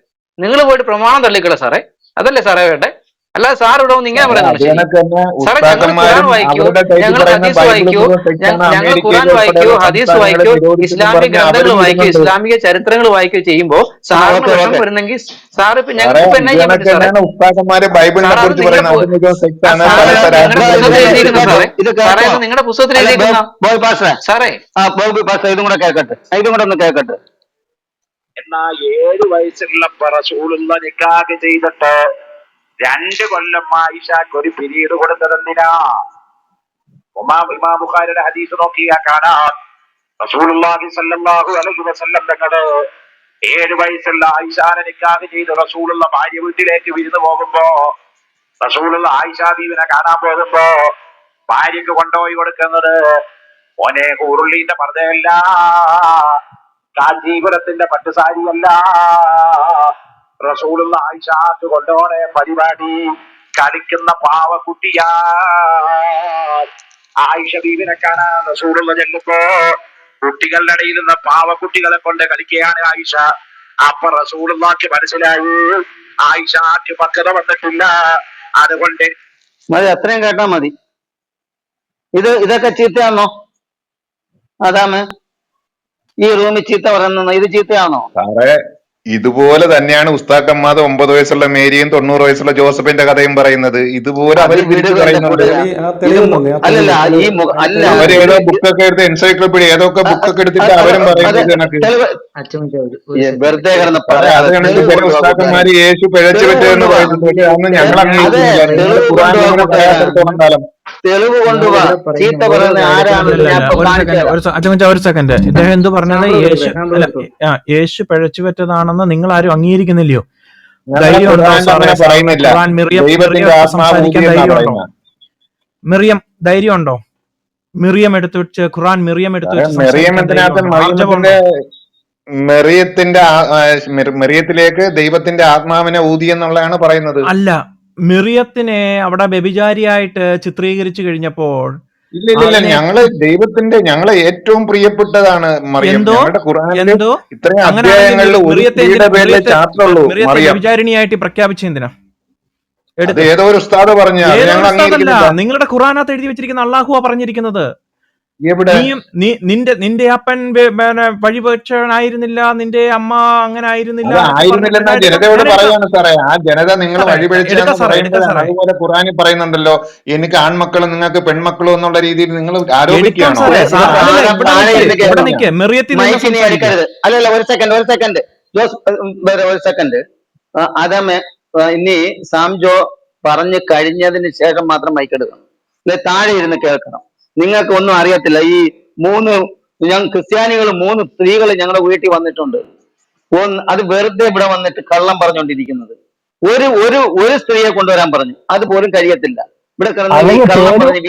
നിങ്ങൾ പോയിട്ട് പ്രമാണം തള്ളിക്കള സാറേ, അതല്ലേ സാറേ വേണ്ടേ? അല്ലാതെ സാർ ഇവിടെ വന്ന് ഇങ്ങനെ സാറേ പറയുന്നത് അത് ശരി? കണക്ക് തന്നെ സാറേ ഞങ്ങൾ ഖുറാൻ ഉസ്താദന്മാരും വായിക്കൂ, അവരുടെ ടൈപ്പിൽ ഞങ്ങൾ പറയുന്ന ഹദീസ് ബൈബിൾ വായിക്കൂ, മുഴുവൻ തെറ്റാണ്, ഞങ്ങൾ ഖുറാൻ അമേരിക്കയിൽ വായിക്കൂ, ഉൾപ്പെടെയുള്ള ഹദീസ് സംസ്ഥാനങ്ങളെ വായിക്കൂ, നിരോധിച്ചെന്നും ഇസ്ലാമിക പറഞ്ഞ് ഗ്രന്ഥങ്ങൾ അവരും വായിക്കൂ, ഇടുന്നുണ്ട്. ഇസ്ലാമിക ചരിത്രങ്ങൾ വായിക്കൂ ചെയ്യുമ്പോൾ സാറിന് ഓക്കെ വിഷമം ഓക്കെ വരുന്നെങ്കിൽ സാർ ഇപ്പൊ സാറേ ഞങ്ങൾക്ക് ഇപ്പൊ എന്നാ ഇത് ചെയ്യാൻ കണക്ക് പറ്റും സാറേ? തന്നെയാണ് ഉസ്താദന്മാര് ബൈബിളിനെ സാർ അത് കുറിച്ച് നിങ്ങളുടെ പറയുന്നത്. അത് മുഴുവൻ സെക്സാണ്, സാറേ പല അത് നിങ്ങളുടെ പുസ്തകത്തിൽ രാജ്യങ്ങളിലും ഇത് എഴുതിയിരിക്കുന്ന കേട്ടോ, സാറേ. ഇത് സാറേ കേട്ടോ. അത് നിങ്ങളുടെ പുസ്തകത്തിൽ അല്ല എഴുതിയിരിക്കുന്ന ബോയ് പാസ്റ്ററെ, സാറേ. ബോബി പാസ്റ്റർ ഇതും കൂടെ കേൾക്കട്ടെ, ഇതും കൂടെ ഒന്ന് കേൾക്കട്ടെ. എന്നാ 7 വയസ്സുള്ളപ്പോ റസൂലുള്ള നിക്കാഹ് ചെയ്തിട്ട് 2 കൊല്ലം ആയിഷക്ക് ഒരു പിരീഡ് കൊടുത്തതെന്തിനാ? ഇമാം ബുഖാരിയുടെ ഹദീസ് നോക്കിയാ കാണാം. റസൂലുള്ളാഹി സ്വല്ലല്ലാഹു അലൈഹി വസല്ലം തങ്ങള് 7 വയസ്സുള്ള ആയിഷാനെ നിക്കാഹ് ചെയ്ത് റസൂലുള്ള ഭാര്യ വീട്ടിലേക്ക് വിരുന്ന് പോകുമ്പോ, റസൂലുള്ള ആയിഷ ബീവിനെ കാണാൻ പോകുമ്പോ ഭാര്യക്ക് കൊണ്ടുപോയി കൊടുക്കുന്നത് മോനെ ഊറുള്ളീന്റെ പർദ്ദയല്ല, കാഞ്ചീപുരത്തിന്റെ പട്ടുസാരിയല്ല. റസൂലുള്ള ആയിഷാക്ക് കൊണ്ടുപോണേ പരിപാടി കളിക്കുന്ന പാവക്കുട്ടിയാ. ആയിഷ ബീവിനെ കാണാൻ റസൂലുള്ള ചെല്ലുമ്പോ കുട്ടികളുടെ ഇടയിൽ നിന്ന് പാവക്കുട്ടികളെ കൊണ്ട് കളിക്കുകയാണ് ആയിഷ. അപ്പൊ റസൂലുള്ളാഹിക്ക് മനസ്സിലായി ആയിഷാക്ക് പക്വത വന്നിട്ടില്ല, അതുകൊണ്ട് മതി, അത്രയും കേട്ടാ മതി. ഇതൊക്കെ ചീത്തയാണോ? അതാമേ ഈ റൂമിൽ ചീത്ത പറയുന്ന ഇത് ചീത്തയാണോ? സാറേ ഇതുപോലെ തന്നെയാണ് ഉസ്താക്കന്മാർ 9 വയസ്സുള്ള മേരിയും 90 വയസ്സുള്ള ജോസഫിന്റെ കഥയും പറയുന്നത്. ഇതുപോലെ അത് അവരും തിരിച്ചു വിടുക എന്റെ പറയുന്നുണ്ട്. കൂട്ടുകാരാ. ആ ഇത് തെളിവ് തന്നെ, ആ അല്ലല്ല, തെളിവ് ഈ തെളിവ് ആ അല്ല തെളിവ് അവര് തന്നെ. ഏതോ ബുക്കൊക്കെ എടുത്ത് എൻസൈക്ലോപ്പീഡിയ ഏതൊക്കെ ബുക്കൊക്കെ എടുത്തിട്ട് അവരും അത് പറയുന്നത് കണക്ക്. തെളിവ് അച്ഛമ്മച്ചേ വെറുതെ കിടന്ന് സാറേ അത് പറയാതെ കണക്ക് തെളിവ് ചില കൊണ്ടുപോവാ കൂട്ടുകാരെ, ഉസ്താക്കന്മാര് യേശു പിഴച്ചു തെളിവ് പറ്റുമെന്ന് കൊണ്ടുപോവാ, പറയുന്നുണ്ട്. പക്ഷെ അതൊന്നും ഞങ്ങൾ അതെ അംഗീകരിക്കുന്നില്ല. നിങ്ങൾ തെളിവ് ഖുറാനിൽ കൊണ്ടുപോവാ ഇങ്ങനെ കൂട്ടുകാരാ, പറയാത്തിടത്തോളം കാലം. തെളിവ് കൊണ്ടുപോവാ. ചീത്ത പറയുന്ന ആരാണെന്ന് ഞാൻ ഇപ്പൊ ഒരു കാണിച്ചു സെക്കൻഡ്, തരാം. അച്ഛൻ ഒരു സെക്കൻഡ്. ഇദ്ദേഹം എന്ത് പറഞ്ഞത്? യേശു അല്ല, യേശു പിഴച്ചു പറ്റതാണെന്ന് നിങ്ങൾ ആരും അംഗീകരിക്കുന്നില്ലയോ? ഞങ്ങളെ ധൈര്യം ഉണ്ടോ ഖുറാനിൽ സാറേ? അങ്ങനെ സാറിന് പറയുന്നില്ല. ഖുറാൻ മിറിയം ദൈവത്തിന്റെ എടുത്ത് ആത്മാവ് സംസാരിക്കാൻ ഊതി എന്നാ ധൈര്യം ഉണ്ടോ? പറയുന്നത്. മിറിയം ധൈര്യം ഉണ്ടോ? മിറിയം എടുത്ത് വെച്ച് ഖുറാൻ മിറിയം എടുത്ത് സാറേ വെച്ച് സംസാരിക്കാൻ ധൈര്യം മെറിയത്തിനകത്ത് ഉണ്ടോ? ആർജവമുണ്ടോ? മെറിയത്തിലേക്ക് ദൈവത്തിന്റെ ആത്മാവിനെ ഊതി എന്നുള്ളതാണ് പറയുന്നത്. അല്ല, മിറിയത്തിനെ അവിടെ വ്യഭിചാരിയായിട്ട് ചിത്രീകരിച്ചു കഴിഞ്ഞപ്പോൾ ഇല്ല അതിനെ ഞങ്ങളെ ഏറ്റവും പ്രിയപ്പെട്ടതാണ് മറിയം. എന്തോ ഞങ്ങളുടെ ഖുറാനില് എന്തോ ഇത്രയും അങ്ങനെയാണെങ്കിൽ അധ്യായങ്ങളിൽ ഒരു മിറിയത്തെ സ്ത്രീയുടെ പേരിലെ ചാപ്റ്റർ ഉള്ളൂ മിറിയത്തെ മറിയം. വ്യഭിചാരിണിയായിട്ട് പ്രഖ്യാപിച്ചെന്തിനാ? അത് എടുത്ത് ഏതോ ഒരു ഉസ്താദ് പറഞ്ഞു, അത് ഏതോ ഞങ്ങൾ ഒരു ഉസ്താദല്ല, അംഗീകരിക്കുന്നില്ല. നിങ്ങളുടെ ഖുറാനകത്ത് എഴുതി വെച്ചിരിക്കുന്ന അള്ളാഹുവാ പറഞ്ഞിരിക്കുന്നത്. എവിടെ? നിന്റെ അപ്പൻ വഴിപക്ഷനായിരുന്നില്ല, നിന്റെ അമ്മ അങ്ങനെ ആയിരുന്നില്ല അത് എന്നൊക്കെ ആയിരുന്നില്ലെന്ന പറഞ്ഞിട്ട് ജനതയോട് പറയാണ് സാറേ. ആ ജനത നിങ്ങൾ സാറേ വഴിപഴിച്ചാന്ന് എടുക്കാം പറയുമ്പോഴാണ്. സാറേ, അതുപോലെ ഖുറാനിൽ പറയുന്നുണ്ടല്ലോ, എനിക്ക് ആൺമക്കളും നിങ്ങൾക്ക് പെൺമക്കളും എന്നുള്ള രീതിയിൽ നിങ്ങൾ എടുക്കാം ആരോപിക്കുകയാണോ? സാറേ. ഇത് അല്ലല്ല, ആരാ ഇവിടെ താഴെ ഇരുന്ന് നിൽക്ക്, ഇവിടെ കേൾക്കണം, നിൽക്ക്, മെറിയത്തിൽ നിന്ന് മൈക്കിനെ സംസാരിക്കുക. എടുക്കരുത്. അല്ലല്ല, ഒരു സെക്കൻഡ് ജോസ്, ഒരു സെക്കൻഡ്. അതമേ ഇനി സാംജോ പറഞ്ഞു കഴിഞ്ഞതിന് ശേഷം മാത്രം മൈക്ക് എടുക്കണം, അല്ലെ താഴെ ഇരുന്ന് കേൾക്കണം. നിങ്ങൾക്ക് ഒന്നും അറിയത്തില്ല. ഈ ക്രിസ്ത്യാനികൾ 3 സ്ത്രീകൾ ഞങ്ങളുടെ വീട്ടിൽ വന്നിട്ടുണ്ട്. അത് വെറുതെ ഇവിടെ വന്നിട്ട് കള്ളം പറഞ്ഞുകൊണ്ടിരിക്കുന്നത്. ഒരു ഒരു ഒരു സ്ത്രീയെ കൊണ്ടുവരാൻ പറഞ്ഞു, അതുപോലും കഴിയത്തില്ല. ഇവിടെ കിടന്ന് ഈ കള്ളം പറഞ്ഞ്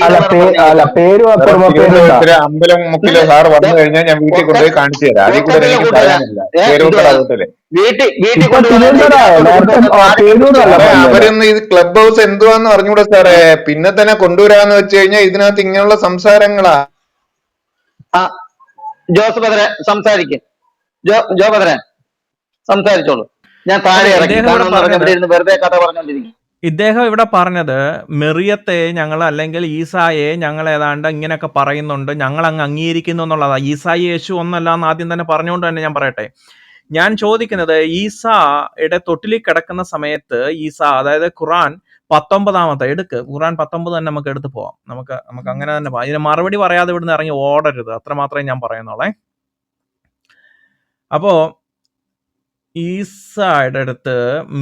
തിരുവനന്തപുരത്തിലെ അമ്പലം മുക്കിലോ സാർ വന്നു കഴിഞ്ഞാൽ ഞാൻ വീട്ടിൽ കൊണ്ടുപോയി കാണിച്ചു തരാം. അതിൽ കൂടെ എനിക്ക് പറയാനില്ല. പേരൂർക്കട വീട്ടില് വീട്ടിൽ കൊണ്ടുവരാൻ സാറേ അവരൊന്നും ഇത് ക്ലബ് ഹൗസ് എന്തുവാന്ന് അറിഞ്ഞൂടാ സാറേ. പിന്നെ തന്നെ കൊണ്ടുവരാന്ന് വെച്ച് കഴിഞ്ഞാൽ ഇതിനകത്ത് ഇങ്ങനെയുള്ള സംസാരങ്ങളാ. ജോസ് ബദറെ സംസാരിക്കും. ജോ ബദറെ സംസാരിച്ചോളൂ. ഞാൻ താഴെ ഇറങ്ങി, കാരണം ഇവിടെ ഇരുന്ന് വെറുതെ കഥ പറഞ്ഞോണ്ടിരിക്കും. ഇദ്ദേഹം ഇവിടെ പറഞ്ഞത് മെറിയത്തെ ഞങ്ങൾ അല്ലെങ്കിൽ ഈസായെ ഞങ്ങൾ ഏതാണ്ട് ഇങ്ങനെയൊക്കെ പറയുന്നുണ്ട്, ഞങ്ങൾ അങ്ങ് അംഗീകരിക്കുന്നു എന്നുള്ളതാണ്. ഈസായി യേശു ഒന്നല്ല എന്ന് ആദ്യം തന്നെ പറഞ്ഞുകൊണ്ട് തന്നെ ഞാൻ പറയട്ടെ, ഞാൻ ചോദിക്കുന്നത് ഈസയുടെ തൊട്ടിലിൽ കിടക്കുന്ന സമയത്ത് ഈസ, അതായത് ഖുറാൻ 19 എടുക്ക്, ഖുറാൻ 19 തന്നെ നമുക്ക് എടുത്ത് പോവാം. നമുക്ക് അങ്ങനെ തന്നെ പോവാം. ഇതിന് മറുപടി പറയാതെ ഇവിടുന്ന് ഇറങ്ങി ഓടരുത്, അത്ര മാത്രമേ ഞാൻ പറയുന്നുള്ളേ. അപ്പോ ഈസയുടെ അടുത്ത്,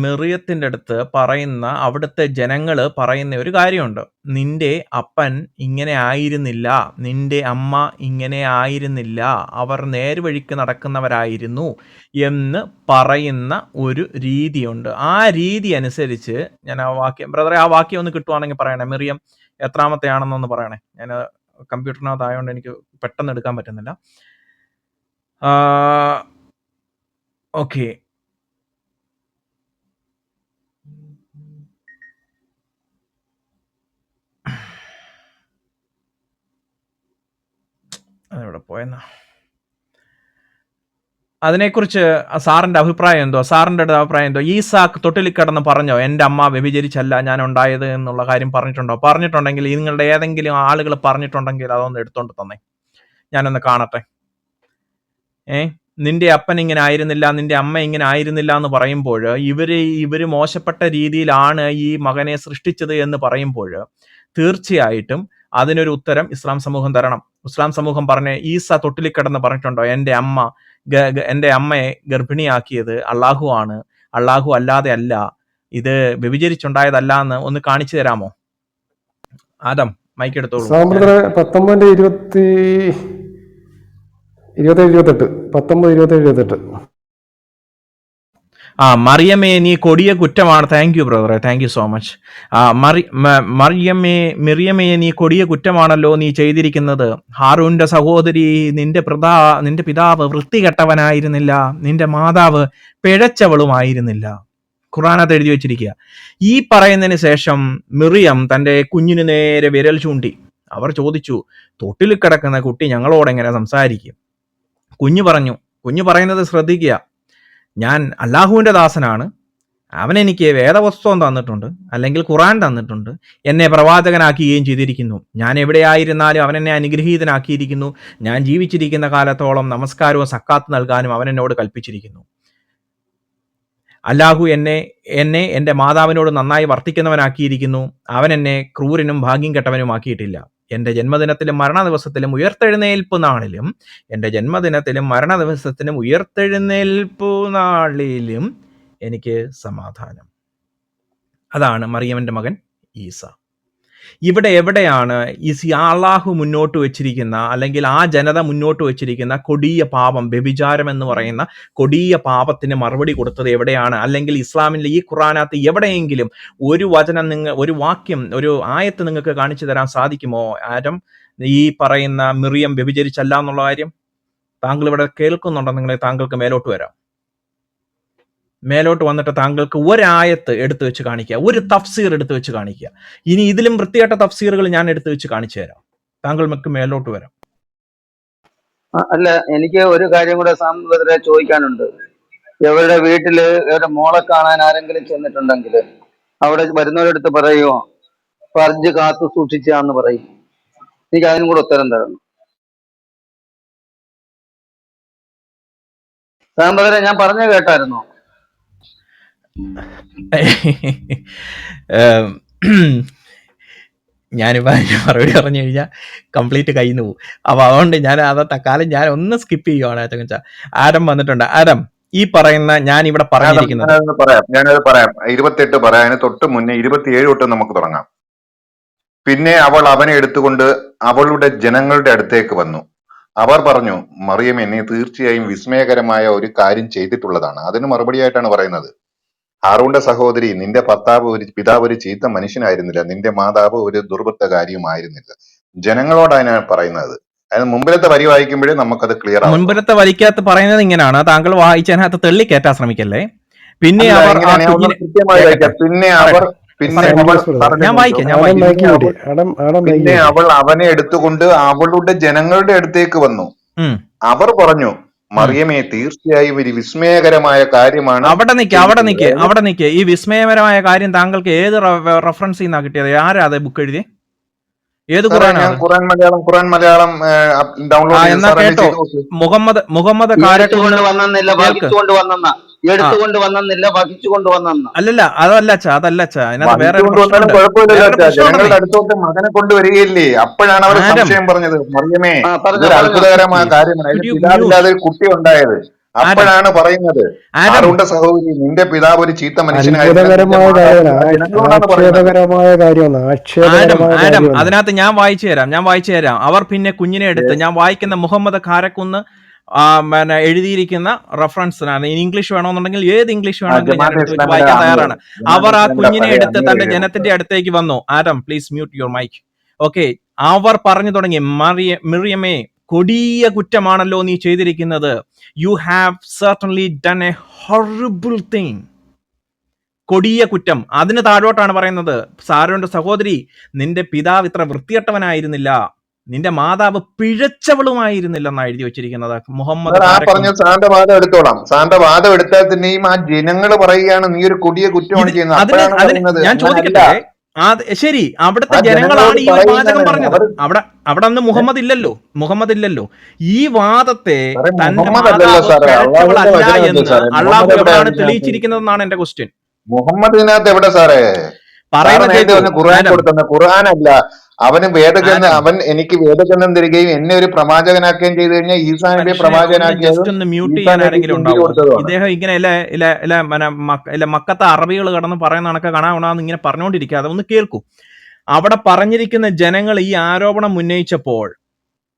മിറിയത്തിന്റെ അടുത്ത് പറയുന്ന അവിടുത്തെ ജനങ്ങള് പറയുന്ന ഒരു കാര്യമുണ്ട്. നിന്റെ അപ്പൻ ഇങ്ങനെ ആയിരുന്നില്ല, നിന്റെ അമ്മ ഇങ്ങനെ ആയിരുന്നില്ല, അവർ നേർവഴിക്ക് നടക്കുന്നവരായിരുന്നു എന്ന് പറയുന്ന ഒരു രീതിയുണ്ട്. ആ രീതി അനുസരിച്ച് ഞാൻ ആ വാക്യം, ബ്രദറെ ആ വാക്യം ഒന്ന് കിട്ടുവാണെങ്കിൽ പറയണേ. മിറിയം എത്രാമത്തെയാണെന്നൊന്ന് പറയണേ. ഞാൻ കമ്പ്യൂട്ടറിനകത്തായതുകൊണ്ട് എനിക്ക് പെട്ടെന്ന് എടുക്കാൻ പറ്റുന്നില്ല. ഓക്കെ, അതെവിടെ പോയെന്നാ? അതിനെക്കുറിച്ച് സാറിന്റെ അഭിപ്രായം എന്തോ? സാറിന്റെ അഭിപ്രായം എന്തോ? ഈസാക്ക് തൊട്ടിൽ കിടന്ന് പറഞ്ഞോ എൻ്റെ അമ്മ വ്യഭിചരിച്ചല്ല ഞാൻ ഉണ്ടായത് എന്നുള്ള കാര്യം പറഞ്ഞിട്ടുണ്ടോ? പറഞ്ഞിട്ടുണ്ടെങ്കിൽ നിങ്ങളുടെ ഏതെങ്കിലും ആളുകൾ പറഞ്ഞിട്ടുണ്ടെങ്കിൽ അതൊന്ന് എടുത്തോണ്ട് തന്നെ ഞാനൊന്ന് കാണട്ടെ. നിന്റെ അപ്പൻ ഇങ്ങനെ ആയിരുന്നില്ല, നിന്റെ അമ്മ ഇങ്ങനെ ആയിരുന്നില്ല എന്ന് പറയുമ്പോൾ, ഇവര് മോശപ്പെട്ട രീതിയിലാണ് ഈ മകനെ സൃഷ്ടിച്ചത് എന്ന് പറയുമ്പോൾ, തീർച്ചയായിട്ടും അതിനൊരു ഉത്തരം ഇസ്ലാം സമൂഹം തരണം. ഇസ്ലാം സമൂഹം പറഞ്ഞ ഈസ തൊട്ടിൽ കിടന്ന് പറഞ്ഞിട്ടുണ്ടോ എൻ്റെ അമ്മയെ ഗർഭിണിയാക്കിയത് അള്ളാഹു ആണ്, അള്ളാഹു അല്ലാതെ അല്ല, ഇത് വ്യഭിചരിച്ചുണ്ടായതല്ല എന്ന് ഒന്ന് കാണിച്ചു തരാമോ? ആദം, മൈക്ക് എടുത്തോളൂ. 19-27-28 മറിയമേ നീ കൊടിയ കുറ്റമാണ്. താങ്ക് യു ബ്രദറെ, താങ്ക് യു സോ മച്ച്. മിറിയമേ നീ കൊടിയ കുറ്റമാണല്ലോ നീ ചെയ്തിരിക്കുന്നത്. ഹാറൂന്റെ സഹോദരി, നിന്റെ പിതാവ് വൃത്തികെട്ടവനായിരുന്നില്ല, നിന്റെ മാതാവ് പിഴച്ചവളുമായിരുന്നില്ല. ഖുറാനത്ത് എഴുതി വെച്ചിരിക്കുക. ഈ പറയുന്നതിന് ശേഷം മിറിയം തന്റെ കുഞ്ഞിന് നേരെ വിരൽ ചൂണ്ടി. അവർ ചോദിച്ചു, തൊട്ടിൽ കിടക്കുന്ന കുട്ടി ഞങ്ങളോട് എങ്ങനെ സംസാരിക്കും? കുഞ്ഞു പറയുന്നത് ശ്രദ്ധിക്കുക, ഞാൻ അല്ലാഹുവിൻ്റെ ദാസനാണ്, അവൻ എനിക്ക് വേദപുസ്തകം തന്നിട്ടുണ്ട്, അല്ലെങ്കിൽ ഖുറാൻ തന്നിട്ടുണ്ട്, എന്നെ പ്രവാചകനാക്കുകയും ചെയ്തിരിക്കുന്നു. ഞാൻ എവിടെയായിരുന്നാലും അവൻ എന്നെ അനുഗ്രഹീതനാക്കിയിരിക്കുന്നു. ഞാൻ ജീവിച്ചിരിക്കുന്ന കാലത്തോളം നമസ്കാരവും സക്കാത്ത് നൽകാനും അവൻ എന്നോട് കൽപ്പിച്ചിരിക്കുന്നു. അല്ലാഹു എന്നെ എൻ്റെ മാതാവിനോട് നന്നായി വർത്തിക്കുന്നവനാക്കിയിരിക്കുന്നു. അവൻ എന്നെ ക്രൂരനും ഭാഗ്യം കെട്ടവനുമാക്കിയിട്ടില്ല. എൻ്റെ ജന്മദിനത്തിലും മരണദിവസത്തിലും ഉയർത്തെഴുന്നേൽപ്പ് നാളിലും എനിക്ക് സമാധാനം. അതാണ് മറിയമിന്റെ മകൻ ഈസ. ഇവിടെ എവിടെയാണ് അള്ളാഹു മുന്നോട്ട് വെച്ചിരിക്കുന്ന, അല്ലെങ്കിൽ ആ ജനത മുന്നോട്ട് വെച്ചിരിക്കുന്ന കൊടിയ പാപം, വ്യഭിചാരം എന്ന് പറയുന്ന കൊടിയ പാപത്തിന് മറുപടി കൊടുത്തത് എവിടെയാണ്? അല്ലെങ്കിൽ ഇസ്ലാമിലെ ഈ ഖുറാനകത്ത് എവിടെയെങ്കിലും ഒരു വചനം, ഒരു വാക്യം, ഒരു ആയത്ത് നിങ്ങൾക്ക് കാണിച്ചു തരാൻ സാധിക്കുമോ? ആദം, ഈ പറയുന്ന മിറിയം വ്യഭിചരിച്ചല്ല എന്നുള്ള കാര്യം താങ്കൾ ഇവിടെ കേൾക്കുന്നുണ്ടെങ്കിൽ താങ്കൾക്ക് മേലോട്ട് വരാം. മേലോട്ട് വന്നിട്ട് താങ്കൾക്ക് ഒരായത്ത് എടുത്തു വെച്ച് കാണിക്കുക, ഒരു തഫ്സീർ എടുത്തു വെച്ച് കാണിക്കുക. ഇനി ഇതിലും വൃത്തികെട്ട തഫ്സീറുകൾ ഞാൻ എടുത്തു വെച്ച് കാണിച്ചു തരാം. താങ്കൾക്ക് മേലോട്ട് വരാം. അല്ല, എനിക്ക് ഒരു കാര്യം കൂടെ സാമ്പത്തികരെ ചോദിക്കാനുണ്ട്. ഇവരുടെ വീട്ടില് ഇവരുടെ മോളെ കാണാൻ ആരെങ്കിലും ചെന്നിട്ടുണ്ടെങ്കിൽ അവിടെ വരുന്നവരടുത്ത് പറയുമോ ഫർജ് കാത്തു സൂക്ഷിച്ചാന്ന് പറയും? എനിക്ക് അതിനും കൂടെ ഉത്തരം തരണം. സാമ്പത്തികരെ ഞാൻ പറഞ്ഞ കേട്ടായിരുന്നോ? ഞാനിപ്പോൾ അതിന് മറുപടി പറഞ്ഞു കഴിഞ്ഞാൽ കംപ്ലീറ്റ് കയ്യിൽ നിന്ന് പോകും. അപ്പൊ അതുകൊണ്ട് ഞാൻ തക്കാലം ഞാൻ ഒന്ന് സ്കിപ്പ് ചെയ്യുവാണ്. ആദം വന്നിട്ടുണ്ട്. ആദം, ഈ പറയുന്ന ഞാൻ ഇവിടെ പറഞ്ഞിരിക്കുന്നത് ഞാനത് പറയാം. 28 പറയാം. അതിന് തൊട്ട് മുന്നേ 27 തൊട്ട് നമുക്ക് തുടങ്ങാം. പിന്നെ അവൾ അവനെ എടുത്തുകൊണ്ട് അവളുടെ ജനങ്ങളുടെ അടുത്തേക്ക് വന്നു. അവർ പറഞ്ഞു, മറിയമേ നീ തീർച്ചയായും വിസ്മയകരമായ ഒരു കാര്യം ചെയ്തിട്ടുള്ളതാണ്. അതിന് മറുപടിയായിട്ടാണ് പറയുന്നത്, ഹാറൂന്റെ സഹോദരി, നിന്റെ പിതാവ് ഒരു ചീത്ത മനുഷ്യനായിരുന്നില്ല, നിന്റെ മാതാവ് ഒരു ദുർവൃത്തകാരിയുമായിരുന്നില്ല. ജനങ്ങളോടാണ് പറയുന്നത്. അതിന് മുമ്പിലത്തെ വരി വായിക്കുമ്പോഴേ നമുക്കത് ക്ലിയർ ആവും. മുൻപിലത്തെ വരിക്കകത്ത് പറയുന്നത് ഇങ്ങനെയാണ്, താങ്കൾ വായിച്ചതിനകത്ത് തെള്ളിക്കേറ്റാൻ ശ്രമിക്കല്ലേ. പിന്നെ ഞാൻ വായിക്കാം. പിന്നെ അവൾ അവനെ എടുത്തുകൊണ്ട് അവളുടെ ജനങ്ങളുടെ അടുത്തേക്ക് വന്നു. അവർ പറഞ്ഞു, മറിയമേ തീർച്ചയായും ഒരു വിസ്മയകരമായ കാര്യമാണ്. അവിടെ നിൽക്ക്. ഈ വിസ്മയകരമായ കാര്യം താങ്കൾക്ക് ഏത് റെഫറൻസിൽ നിന്നാ കിട്ടിയത്? ആരാ അത് ബുക്ക് എഴുതി? ഏത് സാറേ ഖുറാനാ ഞാൻ അത്? ഖുറാൻ മലയാളം ഡൗൺലോഡ് ചെയ്ത് എന്നാ സാർ എന്നെ കേട്ടോ, ചെയ്ത് നോക്ക്. മുഹമ്മദ് കാരക്കുന്ന് എടുത്തുകൊണ്ട് വന്നെന്നില്ല, കേൾക്ക്. വഹിച്ചുകൊണ്ട് വന്നെന്ന. ആ എടുത്തുകൊണ്ട് വന്നെന്നില്ല, വഹിച്ചുകൊണ്ട് വന്നെന്ന. അല്ലല്ല, അതല്ല അച്ഛാ, അതല്ല അച്ഛാ, അതിനകത്ത് വേറെ ഒരു വഹിച്ചുകൊണ്ട് വന്നാലും പ്രശ്നമുണ്ട്. കുഴപ്പമില്ലല്ലോ വേറൊരു അച്ഛാ. പ്രശ്നമുണ്ടെന്നേ. ജനങ്ങളുടെ അടുത്തോട്ട് മകനെ കൊണ്ടുവരികയില്ലേ? അപ്പോഴാണ് അവർ ആരം, സംശയം പറഞ്ഞത്. മറിയമേ, ആ പറഞ്ഞോ ഇതൊരു പറഞ്ഞോ. അത്ഭുതകരമായ പ്ലീസ് കാര്യമാണ്. അതിന് കുഡ് യു മ്യൂട്ട് പിതാവില്ലാതെ ഒരു കുട്ടി ഉണ്ടായത്. ആരം. അപ്പോഴാണ് പറയുന്നത്, ആരം, ആറുണ്ട സഹോദരി, നിന്റെ പിതാവ് ഒരു ചീത്ത മനുഷ്യനായിരുന്നില്ല, നിന്റെ അത്ഭുതകരമായ മാതാവ്. കാര്യമാണ്, ആ ജനങ്ങളോടാണ് പറയുന്നത്. ആക്ഷേപകരമായ കാര്യമാണ്, ആരം, ആക്ഷേപകരമായ കാര്യമാണ്. അതിനകത്ത് ഞാൻ വായിച്ചു തരാം. അവർ പിന്നെ കുഞ്ഞിനെ എടുത്ത്, ഞാൻ വായിക്കുന്ന മുഹമ്മദ് കാരക്കുന്ന് പിന്നെ എഴുതിയിരിക്കുന്ന റെഫറൻസിനാണ്. ഇനി ഇംഗ്ലീഷ് വേണമെന്നുണ്ടെങ്കിൽ ഏത് ഇംഗ്ലീഷ് വേണമെങ്കിലും ഞാൻ ജമാഅത്തെ എടുത്ത് വെച്ച് ഇസ്ലാമിയുടെ വായിക്കാൻ അമീർ, തയ്യാറാണ്. ജമാഅത്തെ അവർ ആ ഇസ്ലാമിയുടെ കുഞ്ഞിനെ പഴയ എടുത്ത് അമീർ തന്റെ എഴുതിയ ജനത്തിന്റെ പുസ്തകം. അടുത്തേക്ക് വന്നു. ആരം, please mute your mic. Okay, അവർ പറഞ്ഞു തുടങ്ങി, മിറിയമേ, കൊടിയ കുറ്റമാണല്ലോ നീ ചെയ്തിരിക്കുന്നത്. You have certainly done a horrible thing. കൊടിയ കുറ്റം. അതിന് താഴോട്ടാണ് പറയുന്നത്, സാരോന്റെ സഹോദരി, നിന്റെ പിതാവ് ഇത്ര വൃത്തികെട്ടവനായിരുന്നില്ല, നിന്റെ മാതാവ് പിഴച്ചവളുമായിരുന്നില്ലെന്നാണ് എഴുതി വെച്ചിരിക്കുന്നത് മുഹമ്മദ് സാർ ആ പറഞ്ഞ കാരക്കുന്ന്. സാറിന്റെ വാദം എടുത്തോളാം. സാറിന്റെ വാദം എടുത്താൽ തന്നെയും ആ ജനങ്ങൾ പറയുകയാണ് നീ ഒരു കൊടിയ കുറ്റമാണ് ചെയ്യുന്നത്. അതിന് അപ്പോഴാണ് അതിന് പറയുന്നത് ഞാൻ അങ്ങനല്ല. ചോദിക്കട്ടെ, ശരി, അവിടുത്തെ ആ ജനങ്ങളാണ് ജനങ്ങളോട് ഈ ഒരു വാചകം പറയുന്നതാണ് പറഞ്ഞത്. അവർ. അവിടെ അന്ന് മുഹമ്മദ് ഇല്ലല്ലോ. ഈ വാദത്തെ സാറേ തന്റെ മുഹമ്മദ് അല്ലല്ലോ മാതാവ് സാറേ, അള്ളാഹുവിന്റെ പിഴച്ചവളല്ല വചനമല്ലേ എന്ന് സാറേ. അള്ളാഹു മുഹമ്മദ് എവിടെയാണ് എവിടാണ് ഇതിനകത്ത്? തെളിയിച്ചിരിക്കുന്നതെന്നാണ് എന്റെ ക്വസ്റ്റ്യൻ. മുഹമ്മദ് ഇതിനകത്ത് എവിടെ സാറേ? സാറ് പറയുന്ന നേരത്തെ കേക്കൂ പറഞ്ഞ ഖുർആൻ ആരം. കൊടുത്തത് ഖുർആനല്ല. അവന് വേദഗ്രന്ഥം, ആരം, അവൻ എനിക്ക് വേദഗ്രന്ഥം തരികയും എന്നെ ഒരു പ്രവാചകനാക്കുകയും ചെയ്തു കഴിഞ്ഞാൽ ഈസാ നബിയെ മനുഷ്യനെ ഒന്ന് ജസ്റ്റ് പ്രവാചകനാക്കിയതും ഒന്ന് മ്യൂട്ട് ഈസാ ചെയ്യാൻ നബിക്ക് ആരെങ്കിലും ഇഞ്ചിയിൽ ഉണ്ടാവോ? കൊടുത്തതുമാണ്. ഇദ്ദേഹം ഇങ്ങനെ മക്കത്തെ അറബികൾ കടന്ന് പറയുന്ന കണക്ക് കാണാവുന്ന ഇങ്ങനെ പറഞ്ഞുകൊണ്ടിരിക്കുക. അതൊന്ന് കേൾക്കൂ. അവിടെ പറഞ്ഞിരിക്കുന്ന ജനങ്ങൾ ഈ ആരോപണം ഉന്നയിച്ചപ്പോൾ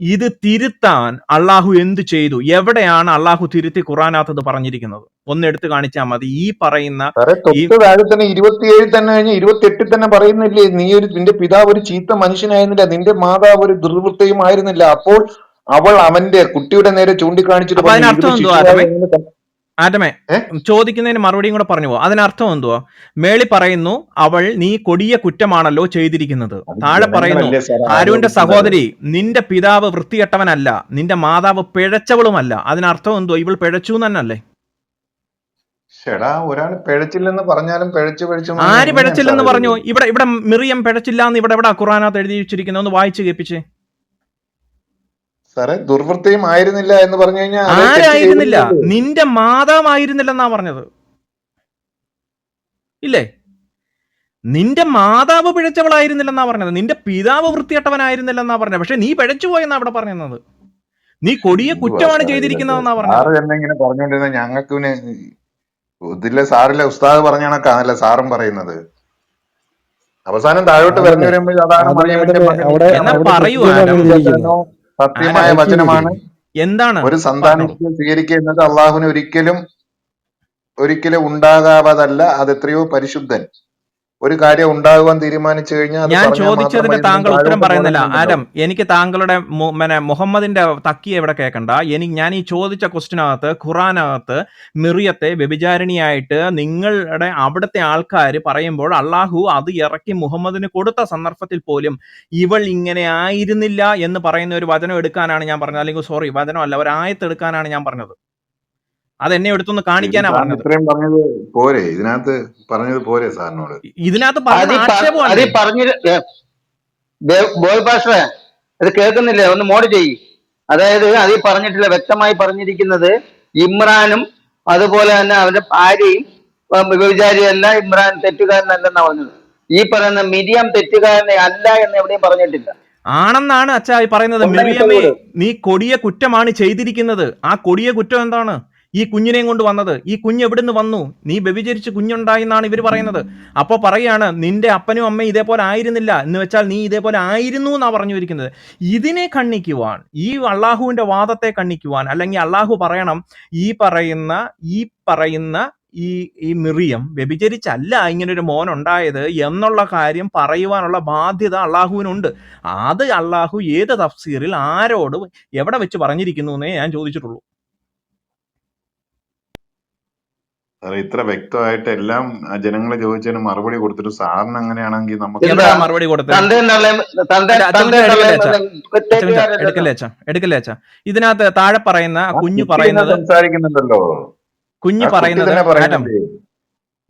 ഇത് തിരുത്താൻ അള്ളാഹു എന്ത് ചെയ്തു? എവിടെയാണ് അള്ളാഹു തിരുത്തി ഖുറാനകത്ത് പറഞ്ഞിരിക്കുന്നത്? ഒന്ന് എടുത്തു കാണിച്ചാൽ മതി. ഈ പറയുന്ന സാറേ ഈ തൊട്ട് താഴെ തന്നെ 27 തന്നെ കഴിഞ്ഞ് 28 തന്നെ പറയുന്നില്ലേ, നിന്റെ പിതാവ് ഒരു ചീത്ത മനുഷ്യനായിരുന്നില്ല, നിന്റെ മാതാവ് ഒരു ദുർവൃത്തയും ആയിരുന്നില്ല. അപ്പോൾ അവൾ അവന്റെ കുട്ടിയുടെ നേരെ ചൂണ്ടിക്കാണിച്ചിട്ട് അപ്പൊ പറഞ്ഞു, അതിനർത്ഥം ഇതിന് എന്തുവാ ശിശുവായി ആറ്റമേ? എങ്ങനെ ആറ്റമേ, ഏ? ചോദിക്കുന്നതിന് മറുപടിയും കൂടെ പറഞ്ഞു പോകും. അതിനർത്ഥം എന്തുവാ? മേളി പറയുന്നു, അവൾ നീ കൊടിയ കുറ്റമാണല്ലോ ചെയ്തിരിക്കുന്നത്. അത് താഴെ പറയുന്നു, ജനങ്ങളല്ലേ സാർ ഹാരൂന്റെ ആരോപിക്കുന്നത്. സഹോദരി, നിന്റെ പിതാവ് വൃത്തികെട്ടവനല്ല, നിന്റെ മാതാവ് പിഴച്ചവളുമല്ല. അതിനർത്ഥം എന്തുവാ? ഇവൾ പിഴച്ചു തന്നല്ലേ? ഷെടാ, ഒരാൾ പിഴച്ചില്ലെന്ന് പറഞ്ഞാലും പിഴച്ചു എന്ന് പറഞ്ഞാൽ ആര് എങ്ങനെയാണ് സാർ പിഴച്ചില്ലെന്ന് ഇത്? പറഞ്ഞു? ഇവിടെ മിറിയം പിഴച്ചില്ല എന്ന് എവിടെ ഖുറാനകത്ത് എഴുതി വെച്ചിരിക്കുന്നത്? ഒന്ന് വായിച്ചു കേൾപ്പിച്ചേ. സാറേ ദുർവൃത്തിയും ആയിരുന്നില്ല എന്ന് പറഞ്ഞു കഴിഞ്ഞാൽ അത് തെറ്റ് ആരായിരുന്നില്ല? ചെയ്തില്ലേ? നിന്റെ മാതാവായിരുന്നില്ലെന്നാ പറഞ്ഞത്, ഇല്ലേ? നിന്റെ മാതാവ് പിഴച്ചവളായിരുന്നില്ലെന്നാ പറഞ്ഞത്, നിന്റെ പിതാവ് വൃത്തികെട്ടവനായിരുന്നില്ലെന്നാ പറഞ്ഞത്. പക്ഷെ നീ പിഴച്ചു പോയെന്നാ അവിടെ പറഞ്ഞത്. നീ കൊടിയ എന്തുവാ കുറ്റമാണ് സാർ ഇതൊക്കെ? ചെയ്തിരിക്കുന്നതെന്നാ സാറ് പറഞ്ഞത്. തന്നെ ഇങ്ങനെ പറഞ്ഞുകൊണ്ടിരുന്ന ഞങ്ങൾക്ക് പിന്നെ ഇതിലെ സാറിലെ ഉസ്താദ് പറഞ്ഞ കണക്കാണല്ലേ സാറും പറയുന്നത്. അവസാനം താഴോട്ട് പറഞ്ഞു ആദമേ, വരുമ്പോൾ അതാണ് മറിയമിന്റെ ആദമേ, മകൻ അവിടെ ഈസ. എന്നാ അവിടെ പറയൂ കൃത്യമായിട്ട് ആരം. എഴുതിയിരിക്കുന്നു. സത്യമായ ആരം, വായിച്ചില്ലേ? വചനമാണ്. എന്താണ്? ഒരു പറഞ്ഞോളൂ. സന്താനത്തെ സ്വീകരിക്കുക എന്നത് അള്ളാഹുവിന് ഒരിക്കലും ഉണ്ടാകാവതല്ല. അത് എത്രയോ പരിശുദ്ധൻ. ഒരു കാര്യം ഉണ്ടാകുവാൻ തീരുമാനിച്ചു കഴിഞ്ഞാൽ അത് ഞാൻ പറഞ്ഞാൽ മാത്രം ചോദിച്ചതിന് മതി. താങ്കൾ ഉത്തരം താഴോട്ട് പറയുന്നില്ല പോകുന്നുണ്ടല്ലോ. ആരം. എനിക്ക് താങ്കളുടെ മുഹമ്മദിന്റെ തക്കി എവിടെ കേൾക്കണ്ട. ഞാൻ ഈ ചോദിച്ച ക്വസ്റ്റിനകത്ത് ഖുറാനകത്ത് മിറിയത്തെ വ്യഭിചാരിണിയായിട്ട് നിങ്ങളുടെ അവിടുത്തെ ആൾക്കാർ പറയുമ്പോൾ അള്ളാഹു അത് ഇറക്കി മുഹമ്മദിന് കൊടുത്ത സന്ദർഭത്തിൽ പോലും ഇവൾ ഇങ്ങനെ ആയിരുന്നില്ല എന്ന് പറയുന്ന ഒരു വചനം എടുക്കാനാണ് ഞാൻ പറഞ്ഞത്. അല്ലെങ്കിൽ സോറി, വചനമല്ല, ഒരു ആയത്ത് എടുക്കാനാണ് ഞാൻ പറഞ്ഞത്. അതെന്നെ എടുത്തൊന്ന് ഇത് കാണിക്കാനാ സാറിന് പറഞ്ഞത്. ഇത്രയും പറഞ്ഞത് പോരെ? ഇതിനകത്ത് പറഞ്ഞത് പോരെ സാറിനോട്? ഇതിനകത്ത് പറഞ്ഞത് അത് ആക്ഷേപമല്ലേ? പറഞ്ഞിട്ട് ബോയ് പാഷേ, അത് കേൾക്കുന്നില്ലേ? ഒന്ന് മോഡ് ചെയ്യ്. അതായത് അതിൽ പറഞ്ഞിട്ടില്ല, വ്യക്തമായി പറഞ്ഞിരിക്കുന്നത് ഇമ്രാനും അതുപോലെ തന്നെ അവന്റെ ഭാര്യയും വ്യഭിചാരിയല്ല, ഇമ്രാൻ തെറ്റുകാരനല്ലെന്നാ പറഞ്ഞത്. ഈ പറയുന്ന മിരിയം തെറ്റുകാരനെ അല്ല എന്ന് എവിടെയും പറഞ്ഞിട്ടില്ല. ആണെന്നാണ് അച്ഛാ ഈ പറയുന്നത്. ഉണ്ടെങ്കിൽ മിറിയമേ, തെളിവിട്. നീ കൊടിയ കുറ്റമാണ് ചെയ്തിരിക്കുന്നത്. ആ കൊടിയ കുറ്റം എന്താണ്? ഈ കുഞ്ഞിനെയും കൊണ്ട് വന്നത്. ഈ കുഞ്ഞ് എവിടുന്ന് വന്നു? നീ വ്യഭിചരിച്ച് കുഞ്ഞുണ്ടായി എന്നാണ് ഇവർ പറയുന്നത്. അപ്പൊ പറയാണ് നിന്റെ അപ്പനും അമ്മയും ഇതേപോലെ ആയിരുന്നില്ല എന്ന് വെച്ചാൽ നീ ഇതേപോലെ ആയിരുന്നു എന്നാ പറഞ്ഞു ഇരിക്കുന്നത്. ഇതിനെ ഖണ്ഡിക്കുവാൻ, ഈ അള്ളാഹുവിന്റെ വാദത്തെ ഖണ്ഡിക്കുവാൻ, അല്ലെങ്കിൽ അള്ളാഹു പറയണം ഈ പറയുന്ന ഈ മിറിയം വ്യഭിചരിച്ചല്ല ഇങ്ങനൊരു മോൻ ഉണ്ടായത് എന്നുള്ള കാര്യം പറയുവാനുള്ള ബാധ്യത അള്ളാഹുവിനുണ്ട്. അത് അള്ളാഹു ഏത് തഫ്സീറിൽ ആരോട് എവിടെ വെച്ച് പറഞ്ഞിരിക്കുന്നു എന്നേ ഞാൻ ചോദിച്ചിട്ടുള്ളൂ. സാറേ ഇത്ര വ്യക്തമായിട്ട് എല്ലാം ജനങ്ങളെ ചോദിച്ചതിന് മറുപടി കൊടുത്തിട്ട് സാറിന് അങ്ങനെയാണെങ്കിൽ നമുക്ക് എവിടാ മറുപടി കൊടുത്തത്? എടുക്കല്ലേ അച്ഛാ. ഇതിനകത്ത് താഴെ പറയുന്ന കുഞ്ഞു പറയുന്നത് സംസാരിക്കുന്നുണ്ടല്ലോ. ആറ്റം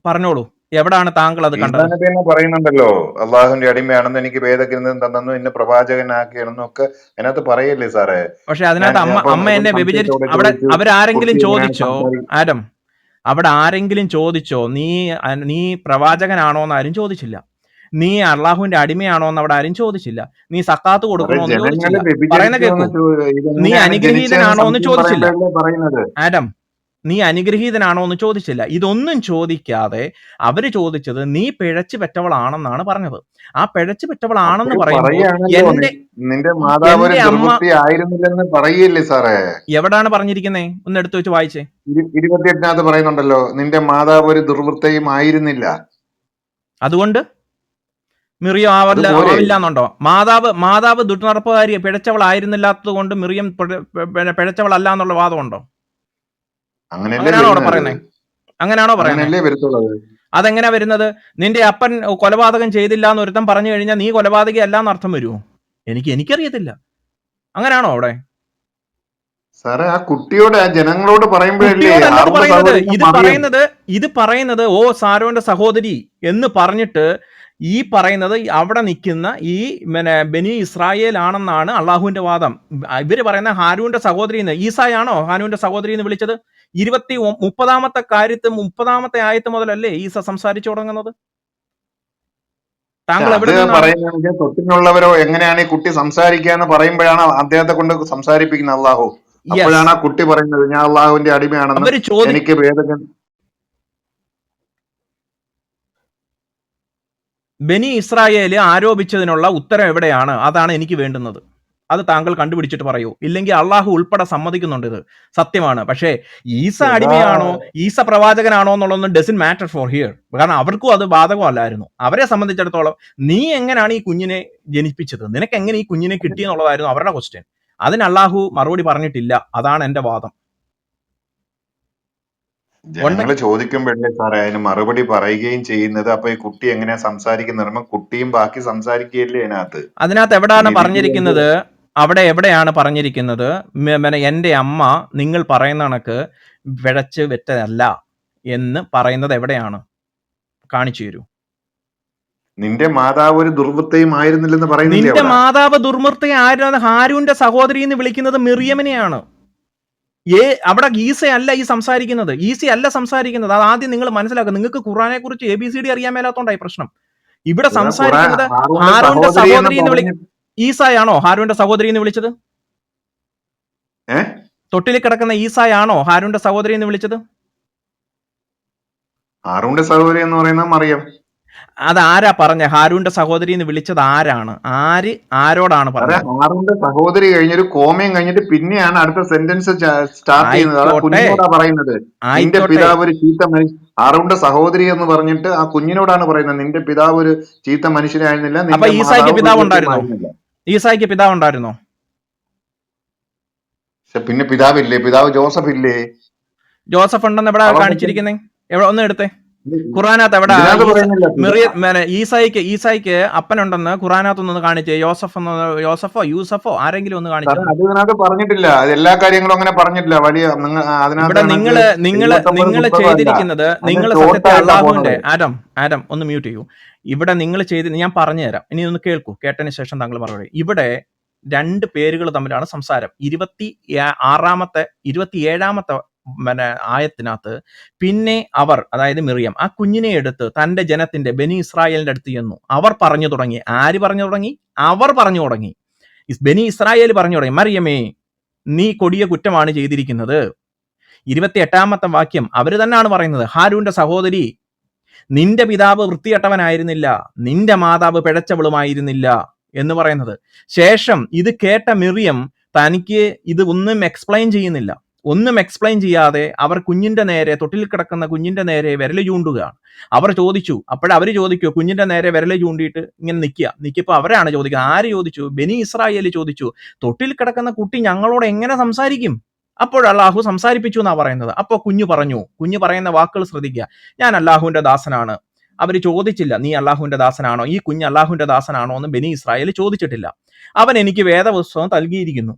പറഞ്ഞോളൂ. എവിടാണ് താങ്കൾ അത് ഈസാ കണ്ടത്? നബി തന്നെ പറയുന്നുണ്ടല്ലോ, അള്ളാഹുവിന്റെ അടിമയാണെന്ന്, എനിക്ക് വേദഗ്രന്ഥം തന്നെന്നും എന്നെ പ്രവാചകനാക്കിയാണെന്നും ഒക്കെ അതിനകത്ത് പറയല്ലേ സാറേ. പക്ഷെ ഞാൻ അതിനകത്ത് അമ്മ അപ്പം അമ്മ ഒരു എന്നെ വ്യഭിചരിച്ചു. സംശയത്തോടെ അവിടെ ചോദിച്ചു, അവരാരെങ്കിലും കുട്ടി എങ്ങനെയാണ് ചോദിച്ചോ സംസാരിക്കുന്നത്? ആഡം? അവിടെ ആരെങ്കിലും ചോദിച്ചോ നീ പ്രവാചകനാണോ എന്ന്? ആരും ചോദിച്ചില്ല. നീ അള്ളാഹുവിന്റെ അടിമയാണോ എന്ന് അവിടെ ആരും ചോദിച്ചില്ല. നീ സക്കാത്ത് സാറേ, കൊടുക്കണോ എന്ന് ചോദിച്ചില്ല. ജനങ്ങള് പറയുന്ന വ്യഭിചരിച്ചു കേൾക്കൂ. എന്ന് നീ ഇതെങ്ങനെയാണ് ജനിച്ചതെന്ന് അനുഗ്രഹീതനാണോ എന്ന് സംശയം ചോദിച്ചില്ല. പറയുമ്പോഴല്ലേ പറയുന്നത്. ആഡം, നീ അനുഗ്രഹീതനാണോ എന്ന് ചോദിച്ചില്ല. ഇതൊന്നും ചോദിക്കാതെ അവര് ചോദിച്ചത് നീ പിഴച്ചു പെറ്റവളാണെന്നാണ് പറഞ്ഞത്. ആ പിഴച്ചു പെറ്റവളാണെന്ന് അപ്പോഴും പറയുമ്പോൾ പറയാണല്ലോ, നിന്റെ നിന്റെ മാതാവ് ഒരു അമ്മ ദുർവൃത്തി ആയിരുന്നില്ലെന്ന് പറയല്ലേ സാറേ. എവിടാണ് പറഞ്ഞിരിക്കുന്നേ? ഒന്ന് എടുത്തു വെച്ച് വായിച്ചേ. 28 പറയുന്നുണ്ടല്ലോ, നിന്റെ മാതാവ് ഒരു ദുർവൃത്തയും ആയിരുന്നില്ല. അതുകൊണ്ട് മിറിയം അതുപോലെ ആവില്ല എന്നുണ്ടോ? മാതാവ് ദുർനടപ്പുകാരി പിഴച്ചവളായിരുന്നില്ലാത്തത് കൊണ്ട് മിറിയം പിഴച്ചവളല്ല എന്നുള്ള വാദമുണ്ടോ? അങ്ങനെയല്ലേ അങ്ങനെയാണോ അവിടെ വരുന്നത്, പറയുന്നത്? അങ്ങനെയാണോ പറയുന്നത്? അങ്ങനെയല്ലേ വരത്തുള്ളത്. അതെങ്ങനെയാ വരുന്നത്? നിന്റെ അപ്പൻ കൊലപാതകം ചെയ്തില്ല എന്ന് ഒരുത്തൻ പറഞ്ഞു കഴിഞ്ഞാൽ നീ കൊലപാതകി അല്ല എന്ന് അർത്ഥം വരുമോ? എനിക്കറിയത്തില്ല. അങ്ങനെയാണോ അവിടെ? സാറേ, ആ കുട്ടിയോട്, ആ ജനങ്ങളോട് പറയുമ്പോഴല്ലേ കുട്ടിയോടല്ലത് ഹാറൂന്റെ പറയുന്നത്. സഹോദരൻ ഇത് പറയുന്നത് ഓ സാരോന്റെ സഹോദരി എന്ന് പറഞ്ഞിട്ട് ഈ പറയുന്നത് അവിടെ നിൽക്കുന്ന ഈ ബനി ഇസ്രായേൽ ആണെന്നാണ് അള്ളാഹുവിന്റെ വാദം. ഇവര് പറയുന്ന ഹാരൂന്റെ സഹോദരി എന്ന്. ഈസായാണോ ഹാരൂന്റെ സഹോദരി എന്ന് വിളിച്ചത്? 30-ാമത്തെ കാര്യത്ത് 30-ാമത്തെ ആയത്ത് മുതലല്ലേ ഈസ സംസാരിച്ചു തുടങ്ങുന്നത്? താങ്കൾ അത് എവിടെ നിന്നാണ്? പറയുന്നത് തൊട്ടിനുള്ളവരോ എങ്ങനെയാണ് ഈ കുട്ടി സംസാരിക്കുക എന്ന് പറയുമ്പോഴാണ് അദ്ദേഹത്തെ കൊണ്ട് സംസാരിപ്പിക്കുന്ന അള്ളാഹു. അപ്പോഴാണ് ആ കുട്ടി പറയുന്നത് ഞാൻ അള്ളാഹുവിന്റെ അടിമയാണെന്ന്, അവര് എനിക്ക് വേദഗ്രന്ഥം. ബനി ഇസ്രായേല് ആരോപിച്ചതിനുള്ള ഉത്തരം എവിടെയാണ്? അതാണ് എനിക്ക് വേണ്ടുന്നത്. അത് താങ്കൾ കണ്ടുപിടിച്ചിട്ട് പറയൂ. ഇല്ലെങ്കിൽ അള്ളാഹു ഉൾപ്പെടെ സമ്മതിക്കുന്നുണ്ട് ഇത് സത്യമാണ്. പക്ഷേ ഈസ അടിമയാണോ ഈസ പ്രവാചകനാണോ എന്നുള്ളതൊന്നും ഡസൻ മാറ്റർ ഫോർ ഹിയർ. കാരണം അവർക്കും അത് ബാധകമല്ലായിരുന്നു. അവരെ സംബന്ധിച്ചിടത്തോളം നീ എങ്ങനെയാണ് ഈ കുഞ്ഞിനെ ജനിപ്പിച്ചത്, നിനക്ക് എങ്ങനെ ഈ കുഞ്ഞിനെ കിട്ടിയെന്നുള്ളതായിരുന്നു അവരുടെ ക്വസ്റ്റ്യൻ. അതിന് അള്ളാഹു മറുപടി പറഞ്ഞിട്ടില്ല. അതാണ് എന്റെ വാദം. ജനങ്ങള് ചോദിക്കുമ്പോഴല്ലേ സാറേ അതിന് മറുപടി പറയുകയും ചെയ്യുന്നത്. അപ്പൊ ഈ കുട്ടി എങ്ങനെയാ സംസാരിക്കുന്ന കുട്ടിയും ബാക്കി സംസാരിക്കുകയല്ലേ അതിനകത്ത് എവിടെയാണ് ഇതിനകത്ത്. പറഞ്ഞിരിക്കുന്നത്? അവിടെ എവിടെയാണ് പറഞ്ഞിരിക്കുന്നത് എന്റെ അമ്മ നിങ്ങൾ പറയുന്ന കണക്ക് പിഴച്ച് വെറ്റതല്ല എന്ന് പറയുന്നത് എവിടെയാണ്? കാണിച്ചു തരൂ. നിന്റെ മാതാവ് ഒരു ദുർവൃത്തയും ആയിരുന്നില്ലെന്ന് പറയുന്നില്ലേ നിന്റെ അവിടെ? മാതാവ് ദുർമൃത്തയായിരുന്നു. ഹാരൂന്റെ സഹോദരി എന്ന് വിളിക്കുന്നത് മിറിയമിനെയാണ്. അവിടെ ഈസയല്ല ഈ സംസാരിക്കുന്നത്. ഈസയല്ല സംസാരിക്കുന്നത്. അത് ആദ്യം നിങ്ങൾ മനസ്സിലാക്കുക. നിങ്ങൾക്ക് ഖുർആനെ കുറിച്ച് ABCD അറിയാൻ മേലാത്തോണ്ടായി പ്രശ്നം. ഇവിടെ സംസാരിക്കുന്നത് ഹാരൂന്റെ സഹോദരി എന്ന് ഈസായാണോ ഹാരൂന്റെ സഹോദരി എന്ന് വിളിച്ചത്? തൊട്ടിൽ കിടക്കുന്ന ഈസായാണോ ഹാരൂന്റെ സഹോദരി എന്ന് വിളിച്ചത്? ഹാറൂന്റെ സഹോദരി എന്ന് പറയുന്നത് മറിയം. അത് ആരാ പറഞ്ഞ ഹാരൂന്റെ സഹോദരി എന്ന് വിളിച്ചത്? ആരാണ്? ആരോടാണ് പറഞ്ഞത്? ഹാറൂന്റെ സഹോദരി കഴിഞ്ഞൊരു കോമയും കഴിഞ്ഞിട്ട് പിന്നെയാണ് അടുത്ത സെന്റൻസ് സ്റ്റാർട്ട് ചെയ്യുന്നത്. ആ കുഞ്ഞിനോടാ പറയുന്നത് നിന്റെ പിതാവ് ഒരു ചീത്ത മനുഷ്യൻ. ഹാറൂന്റെ സഹോദരി എന്ന് പറഞ്ഞിട്ട് ആ കുഞ്ഞിനോടാണ് പറയുന്നത് നിന്റെ പിതാവ് ഒരു ചീത്ത മനുഷ്യനായിരുന്നില്ല. അപ്പൊ ഈസായിക്ക് പിതാവ് ഉണ്ടായിരുന്നോ? ഈസായിക്ക് പിതാവ് ഉണ്ടായിരുന്നോ? പിന്നെ പിതാവില്ലേ? പിതാവ് ജോസഫ് ഇല്ലേ? ജോസഫ് ഉണ്ടെന്ന് എവിടെ കാണിച്ചിരിക്കുന്നേ? ഒന്ന് എടുത്തേ. ഖുറാനകത്ത് എവിടെ ഈസായിക്ക് അപ്പനുണ്ടെന്ന് ഖുറാനകത്തൊന്ന് കാണിച്ചേ. യോസഫോ യൂസഫോ ആരെങ്കിലും ഒന്ന് കാണിച്ചു. അതിനകത്ത് പറഞ്ഞിട്ടില്ല. എല്ലാ കാര്യങ്ങളും അങ്ങനെ പറഞ്ഞിട്ടില്ല. വലിയ ഇവിടെ നിങ്ങൾ ചെയ്തിരിക്കുന്നത്, നിങ്ങൾ സത്യത്തെ അള്ളാഹുവിന്റെ ആഡം ഒന്ന് മ്യൂട്ട് ചെയ്യൂ. ഇവിടെ നിങ്ങൾ ഞാൻ പറഞ്ഞുതരാം. ഇനി ഒന്ന് കേൾക്കൂ. കേട്ടതിന് ശേഷം താങ്കൾ മറുപടി. ഇവിടെ 2 പേരുകൾ തമ്മിലാണ് സംസാരം. 27-ാമത്തെ ആയത്തിനകത്ത് പിന്നെ അവർ, അതായത് മിറിയം, ആ കുഞ്ഞിനെ എടുത്ത് തന്റെ ജനത്തിന്റെ ബനി ഇസ്രായേലിന്റെ അടുത്ത് ചെന്നു. അവർ പറഞ്ഞു തുടങ്ങി. ആര് പറഞ്ഞു തുടങ്ങി? അവർ പറഞ്ഞു തുടങ്ങി. ബനി ഇസ്രായേൽ പറഞ്ഞു തുടങ്ങി, മറിയമേ നീ കൊടിയ കുറ്റമാണ് ചെയ്തിരിക്കുന്നത്. 28-ാമത്തെ വാക്യം അവര് തന്നെയാണ് പറയുന്നത്. ഹാരൂന്റെ സഹോദരി, നിന്റെ പിതാവ് വൃത്തികെട്ടവനായിരുന്നില്ല, നിന്റെ മാതാവ് പിഴച്ചവളുമായിരുന്നില്ല എന്ന് പറയുന്നത്. ശേഷം ഇത് കേട്ട മിറിയം തനിക്ക് ഇത് ഒന്നും എക്സ്പ്ലെയിൻ ചെയ്യുന്നില്ല. ഒന്നും എക്സ്പ്ലെയിൻ ചെയ്യാതെ അവർ കുഞ്ഞിന്റെ നേരെ, തൊട്ടിൽ കിടക്കുന്ന കുഞ്ഞിന്റെ നേരെ വിരല് ചൂണ്ടുകയാണ്. അവർ ചോദിച്ചു. അപ്പോഴവർ ചോദിക്കൂ, കുഞ്ഞിന്റെ നേരെ വിരല് ചൂണ്ടിയിട്ട് ഇങ്ങനെ നിൽക്കിയപ്പോൾ അവരാണ് ചോദിക്കുന്നത്. ആര് ചോദിച്ചു? ബനി ഇസ്രായേൽ ചോദിച്ചു, തൊട്ടിൽ കിടക്കുന്ന കുട്ടി ഞങ്ങളോട് എങ്ങനെ സംസാരിക്കും? അപ്പോൾ അള്ളാഹു സംസാരിപ്പിച്ചു എന്നാ പറയുന്നത്. അപ്പോൾ കുഞ്ഞു പറയുന്ന വാക്കുകൾ ശ്രദ്ധിക്കുക. ഞാൻ അള്ളാഹുവിന്റെ ദാസനാണ്. അവർ ചോദിച്ചില്ല നീ അള്ളാഹുവിന്റെ ദാസനാണോ, ഈ കുഞ്ഞ് അള്ളാഹുവിന്റെ ദാസനാണോ എന്ന് ബനി ഇസ്രായേൽ ചോദിച്ചിട്ടില്ല. അവൻ എനിക്ക് വേദപുസ്തകം നൽകിയിരിക്കുന്നു.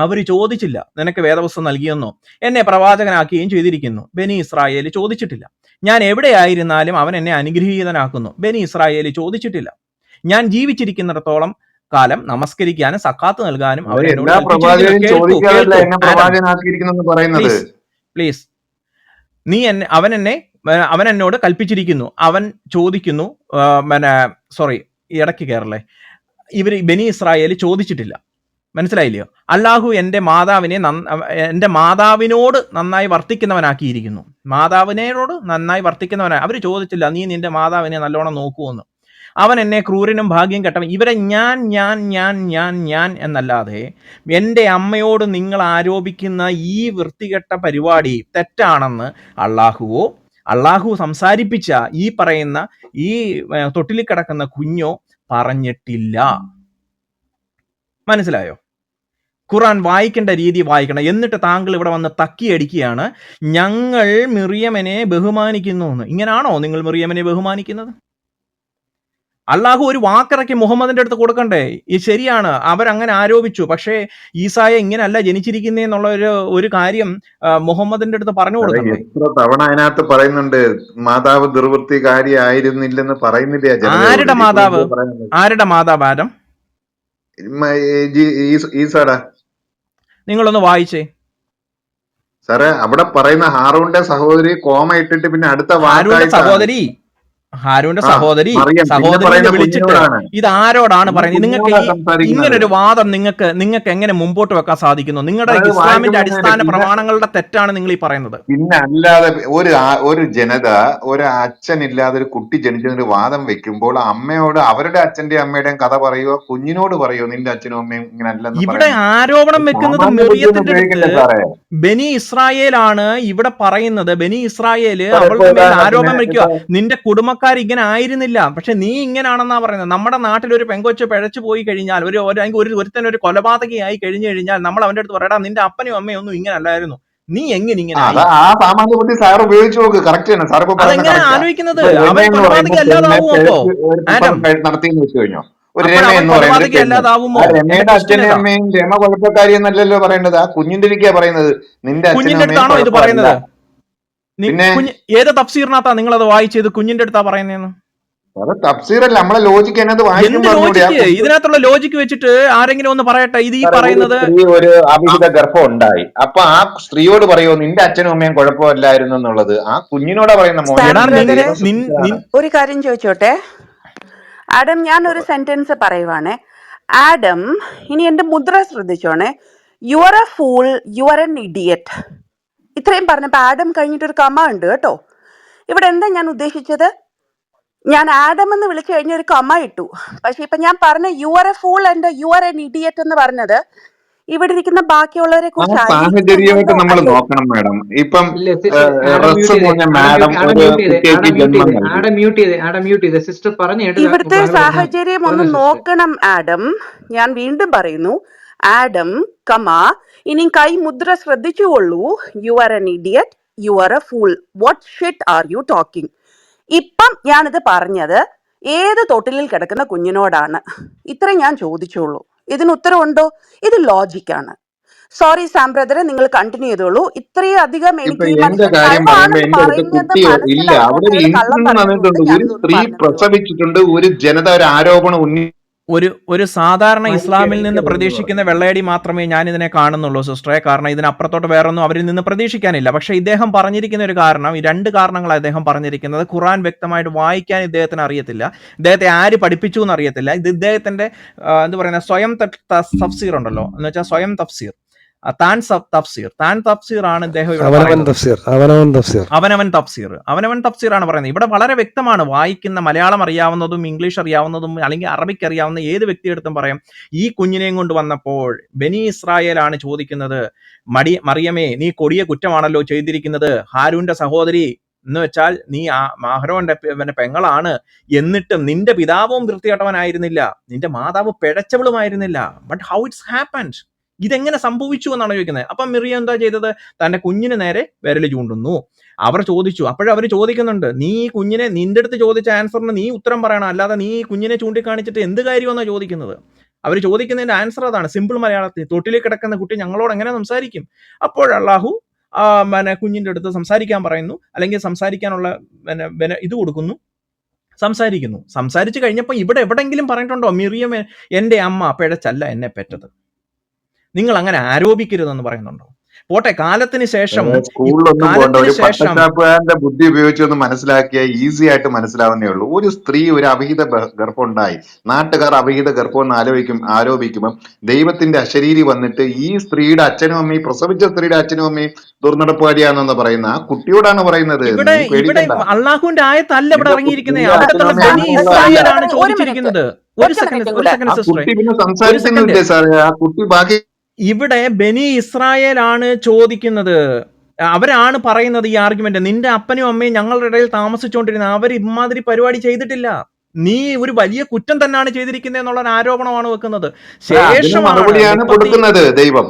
അവർ ചോദിച്ചില്ല നിനക്ക് വേദപുസ്തകം നൽകിയെന്നോ എന്നെ പ്രവാചകനാക്കുകയും ചെയ്തിരിക്കുന്നു. ബനി ഇസ്രായേൽ ചോദിച്ചിട്ടില്ല. ഞാൻ എവിടെയായിരുന്നാലും അവൻ എന്നെ അനുഗ്രഹീതനാക്കുന്നു. ബനി ഇസ്രായേൽ ചോദിച്ചിട്ടില്ല. ഞാൻ ജീവിച്ചിരിക്കുന്നിടത്തോളം കാലം നമസ്കരിക്കാനും സക്കാത്ത് നൽകാനും അവൻ എന്നോട് എല്ലാ പ്രവാചകരും കൽപ്പിച്ചിരിക്കുന്നു. കേൾക്കൂ ചോദിക്കാതല്ല കേൾക്കൂ എന്നെ ആഡം, പ്രവാചകനാക്കിയിരിക്കുന്നു പറയുന്നത്. Please please. അവൻ എന്നോട് കൽപ്പിച്ചിരിക്കുന്നു. അവൻ ചോദിക്കുന്നു. സോറി, ഇടയ്ക്ക് കയറല്ലേ. ബനി ഇസ്രായേൽ ചോദിച്ചിട്ടില്ല. മനസ്സിലായില്ലയോ? അല്ലാഹു എൻ്റെ മാതാവിനോട് നന്നായി വർത്തിക്കുന്നവനാക്കിയിരിക്കുന്നു. മാതാവിനോട് നന്നായി വർത്തിക്കുന്നവനായി. അവർ ചോദിച്ചില്ല നീ നിന്റെ മാതാവിനെ നല്ലോണം നോക്കുമെന്ന്. അവൻ എന്നെ ക്രൂരനും ഭാഗ്യം കെട്ടവൻ. ഇവരെ ഞാൻ എന്നല്ലാതെ എൻ്റെ അമ്മയോട് നിങ്ങൾ ആരോപിക്കുന്ന ഈ വൃത്തികെട്ട പരിപാടി തെറ്റാണെന്ന് അള്ളാഹു സംസാരിപ്പിച്ച ഈ പറയുന്ന ഈ തൊട്ടിലിൽ കിടക്കുന്ന കുഞ്ഞോ പറഞ്ഞിട്ടില്ല. മനസ്സിലായോ? ഖുർആൻ വായിക്കേണ്ട രീതി വായിക്കണം. എന്നിട്ട് താങ്കൾ ഇവിടെ വന്ന് തക്കിയടിക്കുകയാണ് ഞങ്ങൾ മിറിയമനെ ബഹുമാനിക്കുന്നു എന്ന്. ഇങ്ങനാണോ നിങ്ങൾ മിറിയമനെ ബഹുമാനിക്കുന്നത്? അള്ളാഹു ഒരു വാക്കിറക്കി മുഹമ്മദിന്റെ അടുത്ത് കൊടുക്കണ്ടേ? ഈ ശരിയാണ്, അവരങ്ങനെ ആരോപിച്ചു. പക്ഷേ ഈസായെ ഇങ്ങനെയല്ല ജനിച്ചിരിക്കുന്നേന്നുള്ള ഒരു കാര്യം മുഹമ്മദിന്റെ അടുത്ത് പറഞ്ഞു കൊടുക്കണ്ടേ? എത്ര തവണ അതിനകത്ത് പറയുന്നുണ്ട് മാതാവ് ദുർവൃത്തികാരിയായിരുന്നില്ലെന്ന് പറയുന്നില്ല. ആരുടെ മാതാവ്? ആരുടെ മാതാവ് ആദം? ഈസാടാ. നിങ്ങളൊന്ന് വായിച്ചേ സാറേ. അവിടെ പറയുന്ന ഹാറൂന്റെ സഹോദരി കോമ ഇട്ടിട്ട് പിന്നെ അടുത്ത ഹാരൂന്റെ സഹോദരി എന്ന് വിളിച്ചിട്ട് ഇതാരോടാണ് പറയുന്നത്? നിങ്ങൾക്ക് ഇങ്ങനൊരു വാദം നിങ്ങൾക്ക് എങ്ങനെ മുമ്പോട്ട് വെക്കാൻ സാധിക്കുന്നു? നിങ്ങളുടെ ഇസ്ലാമിന്റെ അടിസ്ഥാന പ്രമാണങ്ങളുടെ തെറ്റാണ് നിങ്ങൾ ഈ പറയുന്നത്. പിന്നെ അല്ലാതെ ഒരു ജനത ഒരു അച്ഛനില്ലാതെ ഒരു കുട്ടി ജനിച്ചതിന് വാദം വെക്കുമ്പോൾ അമ്മയോട് അവരുടെ അച്ഛന്റെയും അമ്മയുടെയും കഥ പറയുവോ, കുഞ്ഞിനോട് പറയുവോ നിന്റെ അച്ഛനും അമ്മയും ഇങ്ങനെ അല്ലെന്ന്? ഇവിടെ ആരോപണം വെക്കുന്നത് മിറിയത്തിന്റെ അടുത്ത് ബനി ഇസ്രായേലാണ് ഇവിടെ പറയുന്നത്. ബനി ഇസ്രായേല് അവളുടെ മേൽ ആരോപണം വെക്കുക നിന്റെ കുടുംബക്കാർ ഇങ്ങനെ ആയിരുന്നില്ല, പക്ഷെ നീ ഇങ്ങനാണെന്നാ പറയുന്നത്. നമ്മുടെ നാട്ടിൽ ഒരു പെങ്കൊച്ച് പിഴച്ചു പോയി കഴിഞ്ഞാൽ ഒരുത്തൻ ഒരു കൊലപാതകയായി കഴിഞ്ഞു കഴിഞ്ഞാൽ നമ്മൾ അവന്റെ അടുത്ത് പറയടാ നിന്റെ അപ്പനും അമ്മയും ഒന്നും ഇങ്ങനെ അല്ലായിരുന്നു, നീ എങ്ങനെ അതെങ്ങനെ ആലോചിക്കുന്നത്? അവൻ കൊലപാതക അല്ലാതാവുമോ? നടത്തിയെന്ന് വെച്ച് കഴിഞ്ഞോ? കൊലപാതക അല്ലാതാവുമോ? അച്ഛനും അമ്മയും രമ കുഴപ്പക്കാരി എന്നല്ലല്ലോ പറയേണ്ടത്, ആ കുഞ്ഞിന്റെ ഇരിക്കാ പറയുന്നത്. നിന്റെ കുഞ്ഞിന്റെ അടുത്താണോ ഇത് പറയുന്നത്? ഏത് തഫ്സീറിനകത്താ നിങ്ങൾ അത് വായിച്ചത്? കുഞ്ഞിന്റെ അടുത്താ പറയുന്നതെന്ന്? തഫ്സീറല്ല, നമ്മളെ ലോജിക്ക് ഇതിനകത്തുള്ള ലോജിക്ക് വെച്ചിട്ട് ആരെങ്കിലും ഒന്ന് പറയട്ടെ. ഇത് ഈ പറയുന്നത് ഒരു അവിഹിത ഗർഭം ഉണ്ടായി, അപ്പൊ ആ സ്ത്രീയോട് പറയോ നിന്റെ അച്ഛനും അമ്മയും കുഴപ്പമില്ലായിരുന്നു എന്നുള്ളത്? ആ കുഞ്ഞിനോടാ പറയുന്ന. ഒരു കാര്യം ചോദിച്ചോട്ടെ ആഡം, ഞാൻ ഒരു സെന്റൻസ് പറയുവാണേ. ആഡം, ഇനി എന്റെ മുദ്ര ശ്രദ്ധിച്ചോണേ. You are a fool, you are an idiot. ഇത്രയും പറഞ്ഞപ്പോ ആഡം കഴിഞ്ഞിട്ടൊരു കമ ഉണ്ട് കേട്ടോ. ഇവിടെ എന്താ ഞാൻ ഉദ്ദേശിച്ചത്? ഞാൻ ആഡം എന്ന് വിളിച്ചു കഴിഞ്ഞ ഒരു കമ ഇട്ടു. പക്ഷെ ഇപ്പൊ ഞാൻ പറഞ്ഞ U are a fool and you are an idiot എന്ന് പറഞ്ഞത് ഇവിടെ ഇരിക്കുന്ന ബാക്കിയുള്ളവരെ കുറിച്ച് സാഹചര്യമായിട്ട് നമ്മൾ നോക്കണം മാഡം. ഇപ്പം ഇവിടുത്തെ സാഹചര്യം ഒന്ന് നോക്കണം ആഡം. ഞാൻ വീണ്ടും പറയുന്നു, ആഡം കമ ഇനി കൈ മുദ്ര ശ്രദ്ധിച്ചുകൊള്ളൂ. You are an idiot, you are a fool, what shit are you talking? ഇപ്പം ഞാനിത് പറഞ്ഞത് ഏത് തൊട്ടിലിൽ കിടക്കുന്ന കുഞ്ഞിനോടാണ്? ഇത്രയും ഞാൻ ചോദിച്ചോളൂ. ഇതിന് ഉത്തരവുണ്ടോ? ഇത് ലോജിക്കാണ്. സോറി സാം ബ്രദറെ, നിങ്ങൾ കണ്ടിന്യൂ ചെയ്തോളൂ. ഇത്രയും അധികം എനിക്ക് പ്രസവിച്ചിട്ടുണ്ട്, ഒരു ജനത ഒരു ആരോപണം ഒരു സാധാരണ ഇസ്ലാമിൽ നിന്ന് പ്രതീക്ഷിക്കുന്ന വെള്ളയടി മാത്രമേ ഞാൻ ഇതിനെ കാണുന്നുള്ളൂ സിസ്റ്ററെ. കാരണം ഇതിനപ്പുറത്തോട്ട് വേറൊന്നും അവരിൽ നിന്ന് പ്രതീക്ഷിക്കാനില്ല. പക്ഷെ ഇദ്ദേഹം പറഞ്ഞിരിക്കുന്ന ഒരു കാരണം, ഈ രണ്ട് കാരണങ്ങളാണ് അദ്ദേഹം പറഞ്ഞിരിക്കുന്നത്. ഖുർആൻ വ്യക്തമായിട്ട് വായിക്കാൻ ഇദ്ദേഹത്തിന് അറിയത്തില്ല, ഇദ്ദേഹത്തെ ആര് പഠിപ്പിച്ചു എന്ന് അറിയത്തില്ല. ഇത് ഇദ്ദേഹത്തിന്റെ എന്താ പറയുന്നത് സ്വയം തഫ്സീർ ഉണ്ടല്ലോ, എന്ന് വെച്ചാൽ സ്വയം തഫ്സീർ, താൻ തഫ്സീർ ആണ് ഇദ്ദേഹം അവനവൻ തഫ്സീർ ആണ് പറയുന്നത്. ഇവിടെ വളരെ വ്യക്തമാണ്. വായിക്കുന്ന മലയാളം അറിയാവുന്നതും ഇംഗ്ലീഷ് അറിയാവുന്നതും അല്ലെങ്കിൽ അറബിക്ക് അറിയാവുന്ന ഏത് വ്യക്തിയെടുത്തും പറയാം. ഈ കുഞ്ഞിനെയും കൊണ്ട് വന്നപ്പോൾ ബനി ഇസ്രായേലാണ് ചോദിക്കുന്നത്, മറിയമേ നീ കൊടിയ കുറ്റമാണല്ലോ ചെയ്തിരിക്കുന്നത്. ഹാരൂന്റെ സഹോദരി എന്ന് വെച്ചാൽ നീ അഹ്റോന്റെ പെങ്ങളാണ്, എന്നിട്ടും നിന്റെ പിതാവും വൃത്തികെട്ടവനായിരുന്നില്ല, നിന്റെ മാതാവ് പിഴച്ചവളുമായിരുന്നില്ല. But how it's happened? ഇതെങ്ങനെ സംഭവിച്ചു എന്നാണ് ചോദിക്കുന്നത്. അപ്പം മിറിയം എന്താ ചെയ്തത്? തന്റെ കുഞ്ഞിന് നേരെ വിരൽ ചൂണ്ടുന്നു. അവർ ചോദിച്ചു, അപ്പോഴവർ ചോദിക്കുന്നുണ്ട്, നീ ഈ കുഞ്ഞിനെ നിന്റെ അടുത്ത് ചോദിച്ച ആൻസറിന് നീ ഉത്തരം പറയണം, അല്ലാതെ നീ ഈ കുഞ്ഞിനെ ചൂണ്ടിക്കാണിച്ചിട്ട് എന്ത് കാര്യമെന്നാണ് ചോദിക്കുന്നത്? അവർ ചോദിക്കുന്നതിന്റെ ആൻസർ അതാണ്, സിമ്പിൾ മലയാളത്തിൽ. തൊട്ടിൽ കിടക്കുന്ന കുട്ടി ഞങ്ങളോട് എങ്ങനെ സംസാരിക്കും? അപ്പോൾ അള്ളാഹു കുഞ്ഞിന്റെ അടുത്ത് സംസാരിക്കാൻ പറയുന്നു, അല്ലെങ്കിൽ സംസാരിക്കാനുള്ള ഇത് കൊടുക്കുന്നു, സംസാരിക്കുന്നു. സംസാരിച്ചു കഴിഞ്ഞപ്പോൾ ഇവിടെ എവിടെങ്കിലും പറഞ്ഞിട്ടുണ്ടോ മിറിയം എന്റെ അമ്മ പിഴച്ചല്ല എന്നെ പെറ്റത്, നിങ്ങൾ അങ്ങനെ ആരോപിക്കരുതെന്ന് പറയുന്നുണ്ടോ? പോട്ടെ, കാലത്തിന് ശേഷം സ്കൂളിലൊന്നും പോകണ്ട, ഒരു പട്ടച്ചാപ്പുകാരന്റെ ബുദ്ധി ഉപയോഗിച്ച് ഒന്ന് മനസ്സിലാക്കിയാൽ ഈസി ആയിട്ട് മനസ്സിലാവുന്നേ ഉള്ളൂ. ഒരു സ്ത്രീ ഒരു അവിഹിത ഗർഭം ഉണ്ടായി, നാട്ടുകാർ അവിഹിത ഗർഭം എന്ന് ആരോപിക്കുമ്പോൾ ദൈവത്തിന്റെ അശരീരി വന്നിട്ട് ഈ സ്ത്രീയുടെ അച്ഛനും അമ്മയും, പ്രസവിച്ച സ്ത്രീയുടെ അച്ഛനും അമ്മയും ദുർനടപ്പുകാരിയാണെന്ന് പറയുന്ന ആ കുട്ടിയോടാണ് പറയുന്നത്. ഇവിടെ അള്ളാഹുവിന്റെ ആയത്തല്ല ഇവിടെ ഇറങ്ങിയിരിക്കുന്നത്, അവിടുത്തെ ബനി ഇസ്രായേലാണ് ചോദിച്ചിരിക്കുന്നത്. ഒരു സെക്കൻഡ് സിസ്റ്റർ, പിന്നെ സംസാരിക്കുന്നില്ലേ സാറേ ആ കുട്ടി? ബാക്കി ഇവിടെ ബനി ഇസ്രായേലാണ് ചോദിക്കുന്നത്, അവരാണ് പറയുന്നത് ഈ ആർഗ്യുമെന്റ്. നിന്റെ അപ്പനും അമ്മയും ഞങ്ങളുടെ ഇടയിൽ താമസിച്ചുകൊണ്ടിരുന്ന അവർ ഇമാതിരി പരിപാടി ചെയ്തിട്ടില്ല, നീ ഒരു വലിയ കുറ്റം തന്നെയാണ് ചെയ്തിരിക്കുന്നത് എന്നുള്ള ഒരു ആരോപണമാണ് വെക്കുന്നത്. മറുപടിയാണ് കൊടുക്കുന്നത് ദൈവം.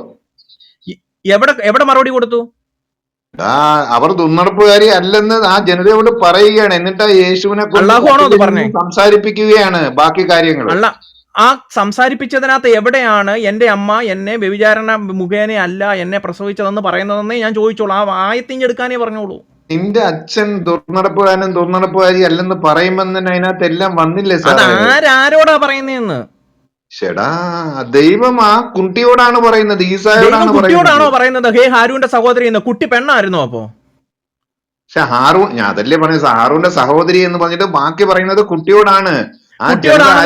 എവിടെ മറുപടി കൊടുത്തു? അവർ ദുർനടപ്പുകാരി അല്ലെന്ന് ആ ജനതയോട് പറയുകയാണ്. എന്നിട്ട് യേശുവിനെ സംസാരിപ്പിക്കുകയാണ് ബാക്കി കാര്യങ്ങൾ. ആ സംസാരിപ്പിച്ചതിനകത്ത് എവിടെയാണ് എന്റെ അമ്മ എന്നെ വ്യഭിചാരണ മുഖേന അല്ല എന്നെ പ്രസവിച്ചതെന്ന് പറയുന്നതെന്നേ ഞാൻ ചോദിച്ചോളൂ. ആ ആയത്തിഞ്ഞെടുക്കാനേ പറഞ്ഞോളൂ. നിന്റെ അച്ഛൻ ദുർനടപ്പുകാരി അല്ലെന്ന് പറയുമ്പോ തന്നെ അതിനകത്ത് എല്ലാം വന്നില്ലേ സാർ? ആരോടാ പറയുന്നതെന്ന്? ചേടാ, ദൈവം ആ കുട്ടിയോടാണ് പറയുന്നത്, ഈസായോടാണ് കുട്ടിയോടാണോ പറയുന്നത്? ഹേ ഹാരൂന്റെ സഹോദരി എന്ന്. കുട്ടി പെണ്ണായിരുന്നോ അപ്പോ? പക്ഷെ ഹാറൂൺ, ഞാൻ അതല്ലേ പറഞ്ഞത്, ഹാറൂന്റെ സഹോദരി എന്ന് പറഞ്ഞിട്ട് ബാക്കി പറയുന്നത് കുട്ടിയോടാണ്.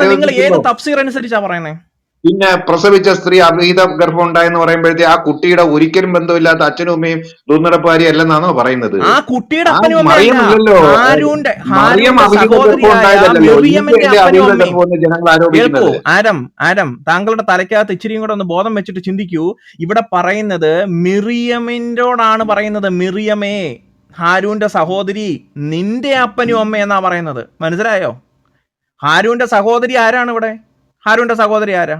നിങ്ങൾ ഏത് തഫ്സീർ അനുസരിച്ചാ പറയുന്നത്? പിന്നെ പ്രസവിച്ച സ്ത്രീ അവിഹിത ഗർഭം ഉണ്ടായെന്ന് പറയുമ്പോഴത്തേ ആ കുട്ടിയുടെ ഒരിക്കലും ബന്ധമില്ലാത്ത അച്ഛനും അമ്മയും ദുർനടപ്പുകാരി അല്ലെന്നാണോ പറയുന്നത്? ആ കുട്ടിയുടെ ആരം, താങ്കളുടെ തലയ്ക്കകത്ത് ഇച്ചിരിയും കൂടെ ഒന്ന് ബോധം വെച്ചിട്ട് ചിന്തിക്കൂ. ഇവിടെ പറയുന്നത് മിറിയമിനോടാണ് പറയുന്നത്. മിറിയമേ, ഹാരൂന്റെ സഹോദരി, നിന്റെ അപ്പനും അമ്മ എന്നാ പറയുന്നത്. മനസ്സിലായോ? ഹാരൂന്റെ സഹോദരി ആരാണ് ഇവിടെ? ഹാരൂന്റെ സഹോദരി ആരാ?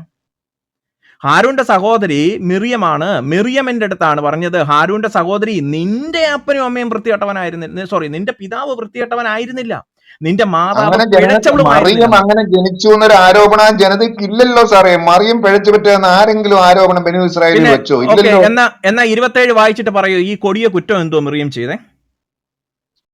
ഹാരൂന്റെ സഹോദരി മിറിയമാണ്. മിറിയമിന്റെ അടുത്താണ് പറഞ്ഞത്, ഹാരൂന്റെ സഹോദരി നിന്റെ അപ്പനും അമ്മയും വൃത്തികെട്ടവനായിരുന്നില്ല, സോറി നിന്റെ പിതാവ് വൃത്തികെട്ടവനായിരുന്നില്ല, നിന്റെ മാതാവ് മറിയം അങ്ങനെ ജനിച്ചു എന്നൊരു ആരോപണം ജനതയ്ക്ക് ഇല്ലല്ലോ സാറേ. മറിയം പിഴച്ചു പറ്റുന്ന ആരെങ്കിലും ആരോപണം ബനൂ ഇസ്രായേലിൽ വെച്ചോ? ഇല്ലല്ലോ. എന്നാ 27 വായിച്ചിട്ട് പറയൂ, ഈ കൊടിയ കുറ്റം എന്തോ മിറിയം ചെയ്തേ?